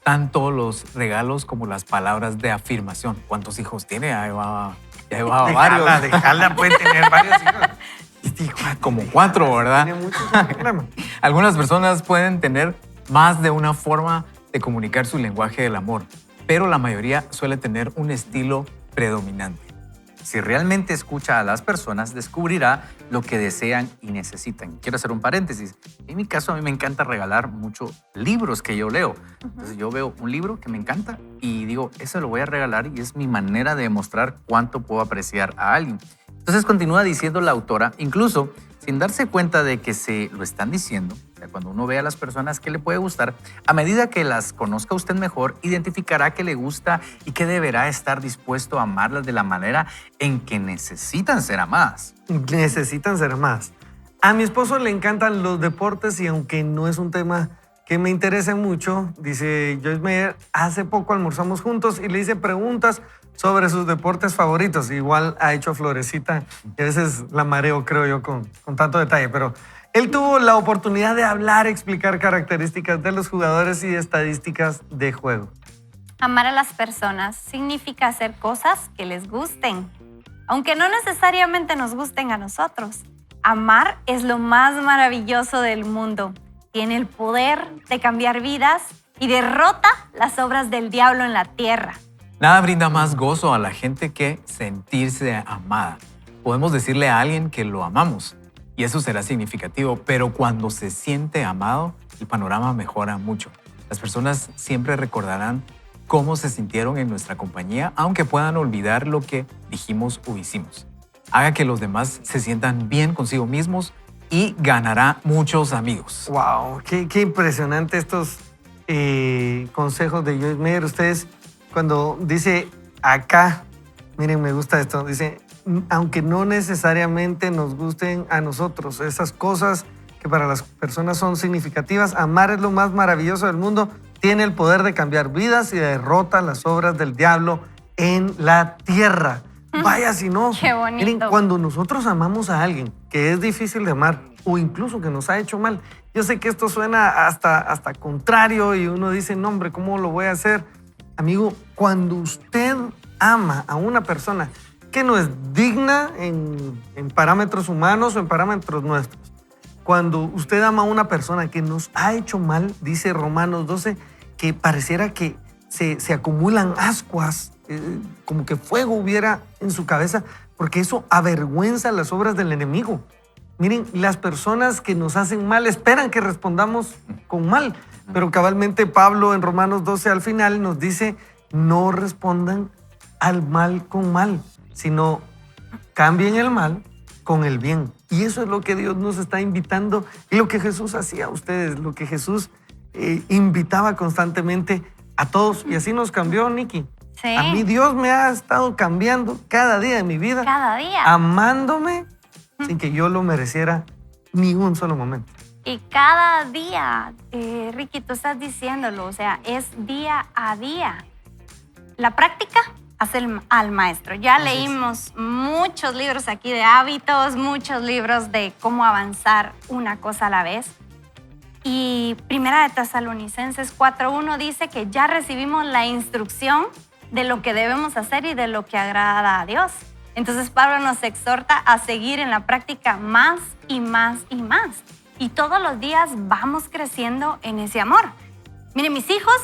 tanto los regalos como las palabras de afirmación. ¿Cuántos hijos tiene? Ya llevaba varios. Déjala, puede tener varios hijos. Como 4, ¿verdad? Tiene muchos problemas. Algunas personas pueden tener más de una forma de comunicar su lenguaje del amor, pero la mayoría suele tener un estilo predominante. Si realmente escucha a las personas, descubrirá lo que desean y necesitan. Quiero hacer un paréntesis. En mi caso, a mí me encanta regalar muchos libros que yo leo. Entonces, yo veo un libro que me encanta y digo, eso lo voy a regalar y es mi manera de demostrar cuánto puedo apreciar a alguien. Entonces, continúa diciendo la autora, incluso sin darse cuenta de que se lo están diciendo, o sea, cuando uno ve a las personas que le puede gustar, a medida que las conozca usted mejor, identificará que le gusta y que deberá estar dispuesto a amarlas de la manera en que necesitan ser amadas. Necesitan ser más. A mi esposo le encantan los deportes y aunque no es un tema que me interese mucho, dice Joyce Meyer, hace poco almorzamos juntos y le hice preguntas sobre sus deportes favoritos. Igual ha hecho Florecita y a veces la mareo, creo yo, con tanto detalle, pero él tuvo la oportunidad de hablar, explicar características de los jugadores y estadísticas de juego. Amar a las personas significa hacer cosas que les gusten, aunque no necesariamente nos gusten a nosotros. Amar es lo más maravilloso del mundo. Tiene el poder de cambiar vidas y derrota las obras del diablo en la tierra. Nada brinda más gozo a la gente que sentirse amada. Podemos decirle a alguien que lo amamos y eso será significativo, pero cuando se siente amado, el panorama mejora mucho. Las personas siempre recordarán cómo se sintieron en nuestra compañía, aunque puedan olvidar lo que dijimos o hicimos. Haga que los demás se sientan bien consigo mismos y ganará muchos amigos. ¡Wow! Qué impresionante estos consejos de Joyce Meyer. Ustedes, cuando dice acá, miren, me gusta esto, dice, aunque no necesariamente nos gusten a nosotros, esas cosas que para las personas son significativas, amar es lo más maravilloso del mundo, tiene el poder de cambiar vidas y derrota las obras del diablo en la tierra. Vaya si no. Qué bonito. Miren, cuando nosotros amamos a alguien que es difícil de amar o incluso que nos ha hecho mal, yo sé que esto suena hasta contrario y uno dice, no hombre, ¿cómo lo voy a hacer? Amigo, cuando usted ama a una persona que no es digna en parámetros humanos o en parámetros nuestros, cuando usted ama a una persona que nos ha hecho mal, dice Romanos 12, que pareciera que se acumulan ascuas, como que fuego hubiera en su cabeza, porque eso avergüenza las obras del enemigo. Miren, las personas que nos hacen mal esperan que respondamos con mal, pero cabalmente Pablo en Romanos 12 al final nos dice, no respondan al mal con mal, sino cambien el mal con el bien. Y eso es lo que Dios nos está invitando y lo que Jesús hacía a ustedes, lo que Jesús invitaba constantemente a todos. Y así nos cambió, Nikki. Sí. A mí Dios me ha estado cambiando cada día de mi vida. Cada día. Amándome sin que yo lo mereciera ni un solo momento. Y cada día, Ricky, tú estás diciéndolo, o sea, es día a día. la práctica hace al maestro. Ya Así es. leímos muchos libros aquí de hábitos, muchos libros de cómo avanzar una cosa a la vez. Y Primera de Tesalonicenses 4:1 dice que ya recibimos la instrucción de lo que debemos hacer y de lo que agrada a Dios. Entonces Pablo nos exhorta a seguir en la práctica más y más y más. Y todos los días vamos creciendo en ese amor. Miren, mis hijos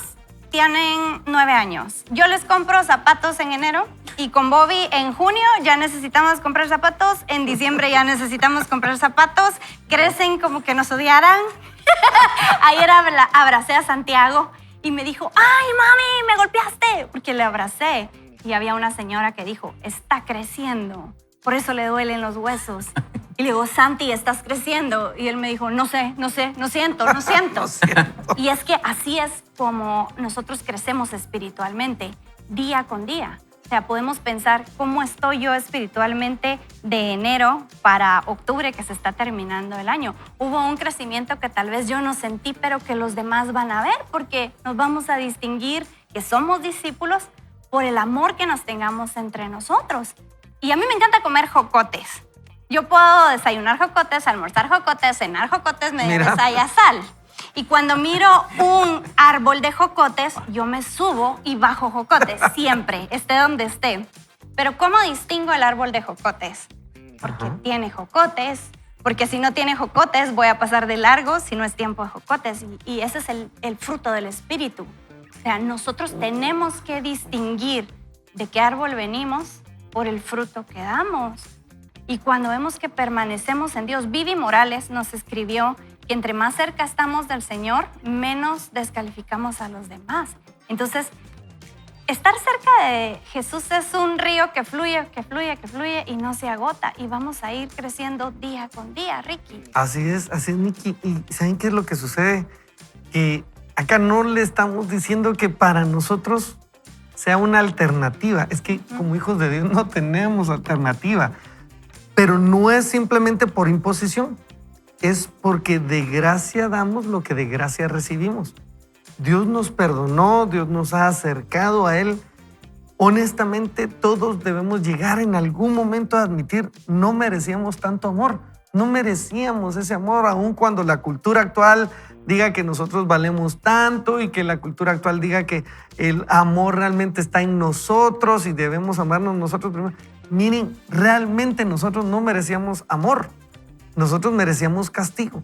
tienen 9 años. Yo les compro zapatos en enero y con Bobby en junio ya necesitamos comprar zapatos, en diciembre ya necesitamos comprar zapatos. Crecen como que nos odiaran. Ayer abracé a Santiago y me dijo, ¡ay, mami, me golpeaste! Porque le abracé. Y había una señora que dijo, está creciendo, por eso le duelen los huesos. Y le digo, Santi, estás creciendo. Y él me dijo, no sé, no siento. No siento. Y es que así es como nosotros crecemos espiritualmente, día con día. O sea, podemos pensar cómo estoy yo espiritualmente de enero para octubre, que se está terminando el año. Hubo un crecimiento que tal vez yo no sentí, pero que los demás van a ver, porque nos vamos a distinguir que somos discípulos por el amor que nos tengamos entre nosotros. Y a mí me encanta comer jocotes. Yo puedo desayunar jocotes, almorzar jocotes, cenar jocotes, mediodía y sal. Y cuando miro un árbol de jocotes, yo me subo y bajo jocotes, siempre, esté donde esté. Pero ¿cómo distingo el árbol de jocotes? Porque tiene jocotes, porque si no tiene jocotes voy a pasar de largo si no es tiempo de jocotes. Y ese es el fruto del Espíritu. O sea, nosotros tenemos que distinguir de qué árbol venimos por el fruto que damos. Y cuando vemos que permanecemos en Dios, Vivi Morales nos escribió que entre más cerca estamos del Señor, menos descalificamos a los demás. Entonces, estar cerca de Jesús es un río que fluye y no se agota. Y vamos a ir creciendo día con día, Ricky. Así es, Nikki. ¿Y saben qué es lo que sucede? Que acá no le estamos diciendo que para nosotros sea una alternativa. Es que como hijos de Dios no tenemos alternativa. Pero no es simplemente por imposición. Es porque de gracia damos lo que de gracia recibimos. Dios nos perdonó, Dios nos ha acercado a Él. Honestamente, todos debemos llegar en algún momento a admitir, no merecíamos tanto amor, no merecíamos ese amor, aun cuando la cultura actual diga que nosotros valemos tanto y que la cultura actual diga que el amor realmente está en nosotros y debemos amarnos nosotros primero. Miren, realmente nosotros no merecíamos amor. Nosotros merecíamos castigo,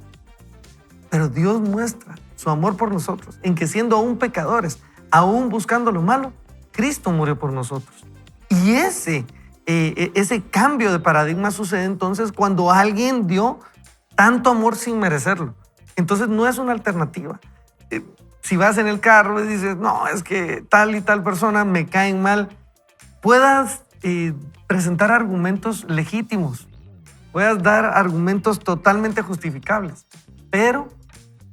pero Dios muestra su amor por nosotros en que siendo aún pecadores, aún buscando lo malo, Cristo murió por nosotros. Y ese cambio de paradigma sucede entonces cuando alguien dio tanto amor sin merecerlo. Entonces no es una alternativa. Si vas en el carro y dices, no, es que tal y tal persona me caen mal, puedas presentar argumentos legítimos. Puedas dar argumentos totalmente justificables, pero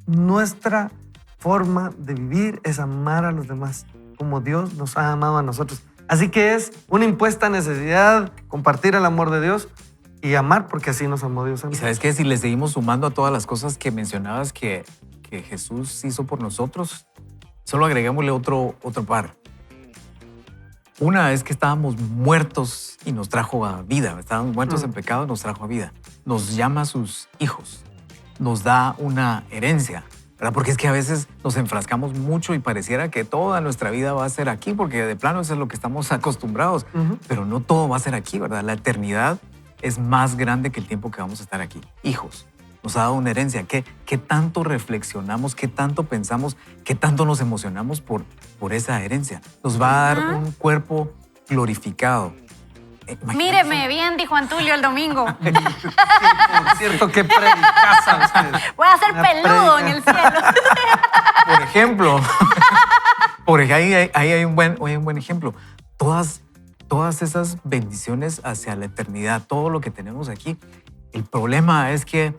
nuestra forma de vivir es amar a los demás como Dios nos ha amado a nosotros. Así que es una impuesta necesidad compartir el amor de Dios y amar porque así nos amó Dios a Y nosotros. sabes qué, si le seguimos sumando a todas las cosas que mencionabas que Jesús hizo por nosotros, solo agreguémosle otro par. Una es que estábamos muertos y nos trajo a vida. Estábamos muertos en pecado y nos trajo a vida. Nos llama a sus hijos. Nos da una herencia, ¿verdad? Porque es que a veces nos enfrascamos mucho y pareciera que toda nuestra vida va a ser aquí, porque de plano eso es lo que estamos acostumbrados. Pero no todo va a ser aquí, ¿verdad? La eternidad es más grande que el tiempo que vamos a estar aquí. Hijos. Nos ha dado una herencia. ¿Qué tanto reflexionamos? ¿Qué tanto pensamos? ¿Qué tanto nos emocionamos por esa herencia? Nos va a dar un cuerpo glorificado. Míreme bien, dijo Antulio el domingo. Por cierto, qué predicaza ustedes. Voy a ser La peludo predica. en el cielo. Por ejemplo, ahí hay un buen ejemplo. Todas esas bendiciones hacia la eternidad, todo lo que tenemos aquí. El problema es que,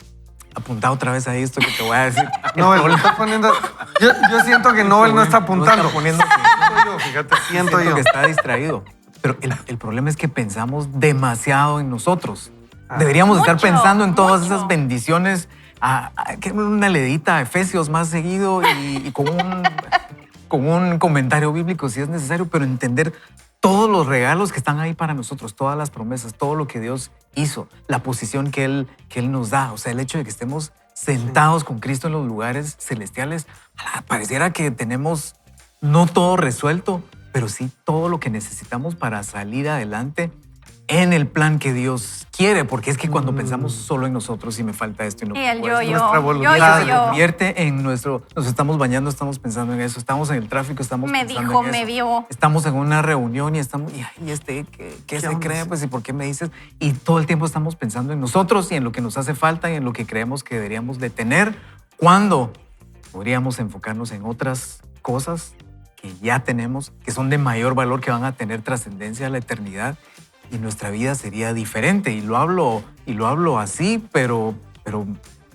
apunta otra vez a esto que te voy a decir. Nobel, lo está poniendo. Yo siento que Nobel no está apuntando. No está poniendo Siento yo, fíjate, siento yo. que está distraído. Pero el problema es que pensamos demasiado en nosotros. Deberíamos estar Mucho, pensando en todas mucho. esas bendiciones. Que una leidita a Efesios más seguido y con con un comentario bíblico si es necesario, pero entender todos los regalos que están ahí para nosotros, todas las promesas, todo lo que Dios hizo, la posición que Él nos da. O sea, el hecho de que estemos sentados con Cristo en los lugares celestiales, pareciera que tenemos no todo resuelto, pero sí todo lo que necesitamos para salir adelante en el plan que Dios quiere, porque es que cuando pensamos solo en nosotros y me falta esto y no Y el puedo, nuestra yo, voluntad yo, se yo. convierte en nuestro, nos estamos bañando, estamos pensando en eso, estamos en el tráfico, estamos Me pensando dijo, en eso. me vio. Estamos en una reunión y estamos, y ¿qué se onda? cree? Pues, ¿y por qué me dices? Y todo el tiempo estamos pensando en nosotros y en lo que nos hace falta y en lo que creemos que deberíamos de tener, cuando podríamos enfocarnos en otras cosas que ya tenemos, que son de mayor valor, que van a tener trascendencia a la eternidad, y nuestra vida sería diferente. Y lo hablo así, pero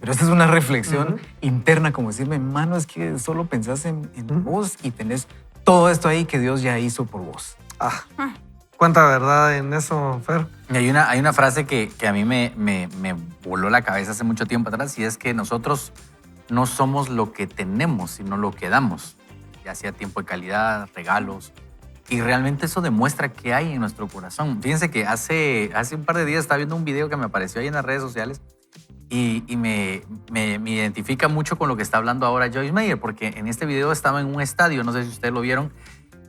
esta es una reflexión interna, como decirme, hermano, es que solo pensás en vos y tenés todo esto ahí que Dios ya hizo por vos. ¿Cuánta verdad en eso, Fer? Y hay una frase que a mí me voló la cabeza hace mucho tiempo atrás, y es que nosotros no somos lo que tenemos, sino lo que damos. Ya sea tiempo de calidad, regalos. Y realmente eso demuestra qué hay en nuestro corazón. Fíjense que hace un par de días estaba viendo un video que me apareció ahí en las redes sociales y me identifica mucho con lo que está hablando ahora Joyce Meyer, porque en este video estaba en un estadio, no sé si ustedes lo vieron,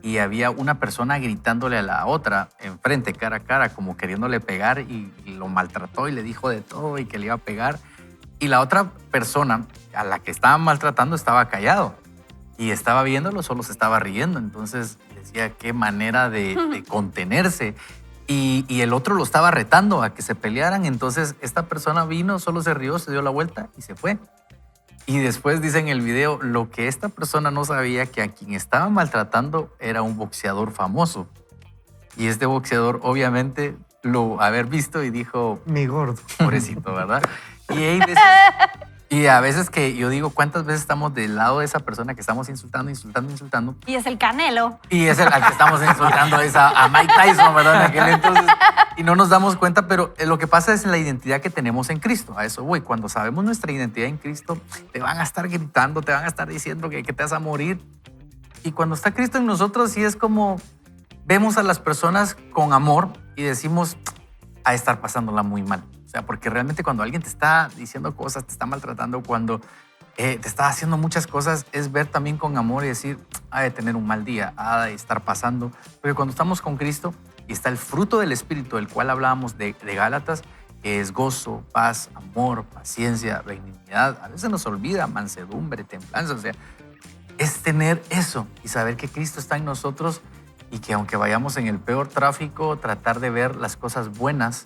y había una persona gritándole a la otra enfrente, cara a cara, como queriéndole pegar, y lo maltrató y le dijo de todo y que le iba a pegar. Y la otra persona a la que estaba maltratando estaba callado y estaba viéndolo, solo se estaba riendo. Entonces decía qué manera de contenerse. Y el otro lo estaba retando a que se pelearan. Entonces esta persona vino, solo se rió, se dio la vuelta y se fue. Y después dice en el video, lo que esta persona no sabía, que a quien estaba maltratando era un boxeador famoso. Y este boxeador obviamente lo haber visto y dijo, Mi gordo. pobrecito, ¿verdad? Y a veces que yo digo, ¿cuántas veces estamos del lado de esa persona que estamos insultando? Y es el Canelo. Y es el al que estamos insultando es a Mike Tyson, ¿verdad? En aquel entonces. Y no nos damos cuenta, pero lo que pasa es la identidad que tenemos en Cristo. A eso voy. Cuando sabemos nuestra identidad en Cristo, te van a estar gritando, te van a estar diciendo que te vas a morir. Y cuando está Cristo en nosotros, sí es como vemos a las personas con amor y decimos, a estar pasándola muy mal. O sea, porque realmente cuando alguien te está diciendo cosas, te está maltratando, cuando te está haciendo muchas cosas, es ver también con amor y decir, ha de tener un mal día, ha de estar pasando. Porque cuando estamos con Cristo y está el fruto del Espíritu, del cual hablábamos de Gálatas, que es gozo, paz, amor, paciencia, benignidad. A veces nos olvida mansedumbre, templanza. O sea, es tener eso y saber que Cristo está en nosotros y que aunque vayamos en el peor tráfico, tratar de ver las cosas buenas.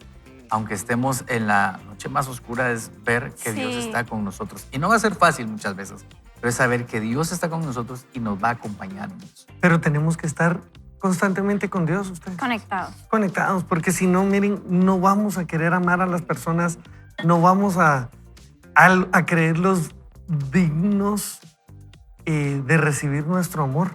Aunque estemos en la noche más oscura, es ver que Dios está con nosotros. Y no va a ser fácil muchas veces, pero es saber que Dios está con nosotros y nos va a acompañar en eso. Pero tenemos que estar constantemente con Dios, ustedes. Conectados, porque si no, miren, no vamos a querer amar a las personas, no vamos a creerlos dignos de recibir nuestro amor.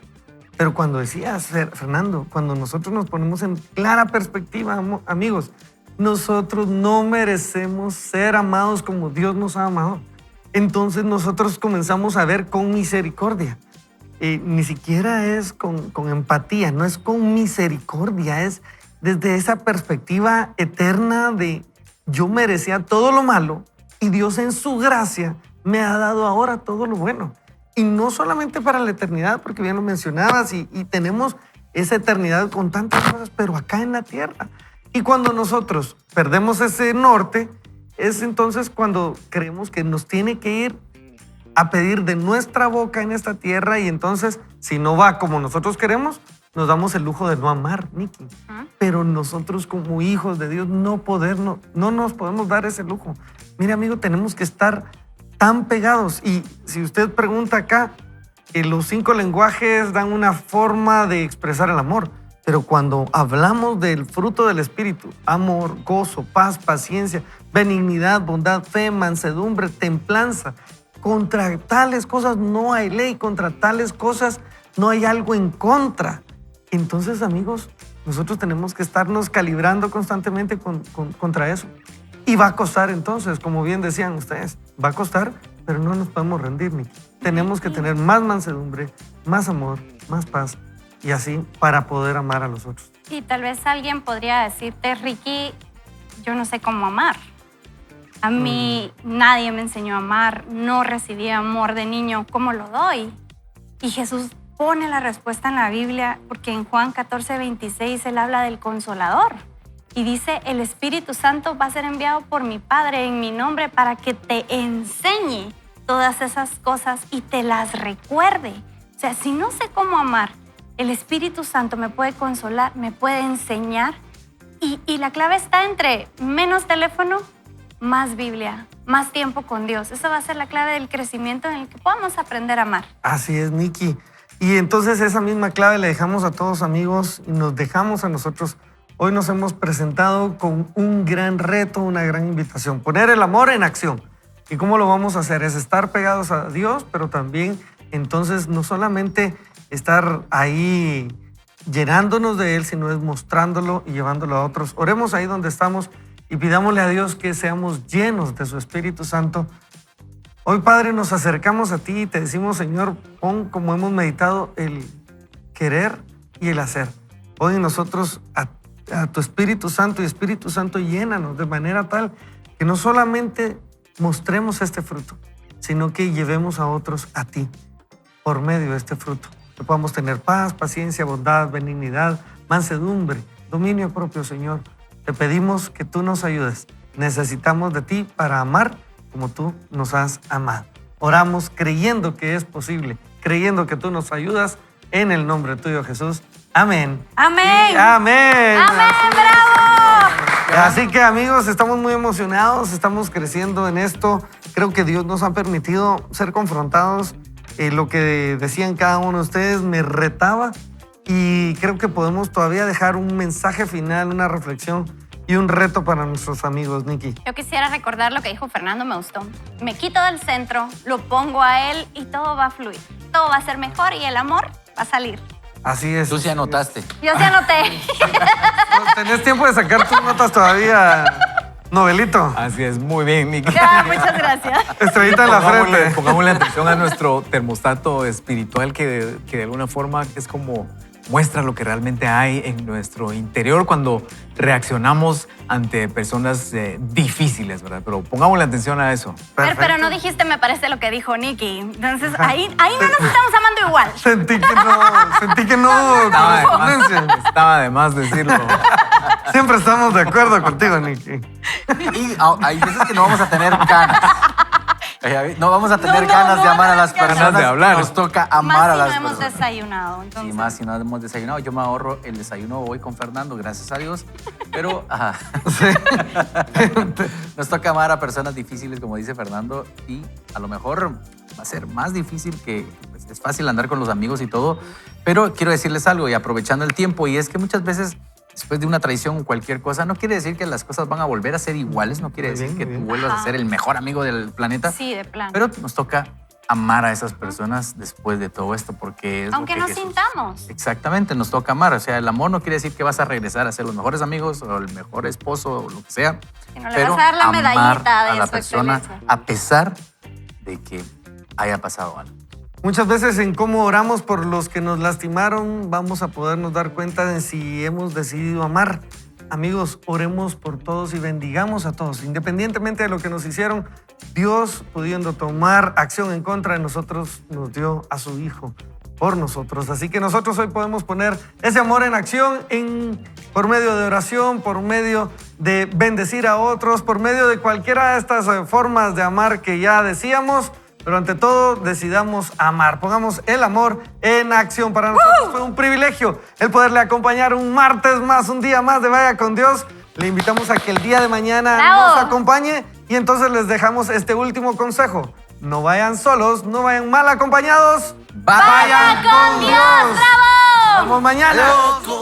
Pero cuando decías, Fernando, cuando nosotros nos ponemos en clara perspectiva, amigos, nosotros no merecemos ser amados como Dios nos ha amado. Entonces nosotros comenzamos a ver con misericordia. Ni siquiera es con empatía, no es con misericordia, es desde esa perspectiva eterna de yo merecía todo lo malo y Dios en su gracia me ha dado ahora todo lo bueno. Y no solamente para la eternidad, porque bien lo mencionabas, y tenemos esa eternidad con tantas cosas, pero acá en la tierra. Y cuando nosotros perdemos ese norte, es entonces cuando creemos que nos tiene que ir a pedir de nuestra boca en esta tierra, y entonces, si no va como nosotros queremos, nos damos el lujo de no amar, Nikki. Pero nosotros como hijos de Dios no nos podemos dar ese lujo. Mire, amigo, tenemos que estar tan pegados. Y si usted pregunta acá, los 5 lenguajes dan una forma de expresar el amor. Pero cuando hablamos del fruto del Espíritu, amor, gozo, paz, paciencia, benignidad, bondad, fe, mansedumbre, templanza, contra tales cosas no hay ley, contra tales cosas no hay algo en contra. Entonces, amigos, nosotros tenemos que estarnos calibrando constantemente contra eso. Y va a costar entonces, como bien decían ustedes, va a costar, pero no nos podemos rendir, Miki. Tenemos que tener más mansedumbre, más amor, más paz y así para poder amar a los otros. Y tal vez alguien podría decirte, Ricky, yo no sé cómo amar. A mí nadie me enseñó a amar, no recibí amor de niño, ¿cómo lo doy? Y Jesús pone la respuesta en la Biblia porque en Juan 14:26 él habla del Consolador y dice, el Espíritu Santo va a ser enviado por mi Padre en mi nombre para que te enseñe todas esas cosas y te las recuerde. O sea, si no sé cómo amar, el Espíritu Santo me puede consolar, me puede enseñar y la clave está entre menos teléfono, más Biblia, más tiempo con Dios. Esa va a ser la clave del crecimiento en el que podamos aprender a amar. Así es, Nikki. Y entonces esa misma clave le dejamos a todos, amigos, y nos dejamos a nosotros. Hoy nos hemos presentado con un gran reto, una gran invitación. Poner el amor en acción. ¿Y cómo lo vamos a hacer? Es estar pegados a Dios, pero también entonces no solamente estar ahí llenándonos de Él, sino es mostrándolo y llevándolo a otros. Oremos ahí donde estamos y pidámosle a Dios que seamos llenos de su Espíritu Santo. Hoy, Padre, nos acercamos a ti y te decimos, Señor, pon, como hemos meditado, el querer y el hacer. Pon en nosotros a tu Espíritu Santo y Espíritu Santo, llénanos de manera tal que no solamente mostremos este fruto, sino que llevemos a otros a ti por medio de este fruto. Que podamos tener paz, paciencia, bondad, benignidad, mansedumbre, dominio propio, Señor. Te pedimos que tú nos ayudes. Necesitamos de ti para amar como tú nos has amado. Oramos creyendo que es posible, creyendo que tú nos ayudas en el nombre tuyo, Jesús. Amén. Amén. Y amén. Amén, bravo. Así que, amigos, estamos muy emocionados, estamos creciendo en esto. Creo que Dios nos ha permitido ser confrontados. Lo que decían cada uno de ustedes me retaba y creo que podemos todavía dejar un mensaje final, una reflexión y un reto para nuestros amigos, Nikki. Yo quisiera recordar lo que dijo Fernando, me gustó. Me quito del centro, lo pongo a él y todo va a fluir. Todo va a ser mejor y el amor va a salir. Así es. Tú sí anotaste. Yo sí anoté. ¿Tenés tiempo de sacar tus notas todavía, Novelito? Así es, muy bien, Nicky. Ya, muchas gracias. Estrellita en la frente. Pongámosle atención a nuestro termostato espiritual que de alguna forma es como muestra lo que realmente hay en nuestro interior cuando reaccionamos ante personas difíciles, ¿verdad? Pero pongámosle atención a eso. Pero no dijiste, me parece lo que dijo Nikki. Entonces, ahí no nos estamos amando igual. Sentí que no. Estaba de más decirlo. Siempre estamos de acuerdo contigo, Nikki. Y hay veces que no vamos a tener ganas. No vamos a tener ganas de amar a las ganas personas. de hablar. Nos toca amar Más a si las no hemos personas. desayunado. Entonces. Y más si no hemos desayunado. Yo me ahorro el desayuno hoy con Fernando, gracias a Dios. Pero nos toca amar a personas difíciles, como dice Fernando. Y a lo mejor va a ser más difícil que... Pues, es fácil andar con los amigos y todo. Pero quiero decirles algo y aprovechando el tiempo. Y es que muchas veces... Después de una traición o cualquier cosa, no quiere decir que las cosas van a volver a ser iguales, no quiere decir que tú vuelvas a ser el mejor amigo del planeta. Sí, de plan. Pero nos toca amar a esas personas después de todo esto, porque es Aunque lo que no Jesús... sintamos. Exactamente, nos toca amar. O sea, el amor no quiere decir que vas a regresar a ser los mejores amigos o el mejor esposo o lo que sea. Que no le pero vas a dar la amar medallita de a la su persona excelencia. a pesar de que haya pasado algo. Muchas veces en cómo oramos por los que nos lastimaron, vamos a podernos dar cuenta de si hemos decidido amar. Amigos, oremos por todos y bendigamos a todos. Independientemente de lo que nos hicieron, Dios, pudiendo tomar acción en contra de nosotros, nos dio a su Hijo por nosotros. Así que nosotros hoy podemos poner ese amor en acción por medio de oración, por medio de bendecir a otros, por medio de cualquiera de estas formas de amar que ya decíamos. Pero ante todo, decidamos amar. Pongamos el amor en acción. Para nosotros fue un privilegio el poderle acompañar un martes más, un día más de Vaya con Dios. Le invitamos a que el día de mañana ¡Bravo! nos acompañe. Y entonces les dejamos este último consejo. No vayan solos, no vayan mal acompañados. ¡Vaya con Dios! ¡Bravo! Nos vemos mañana. Loco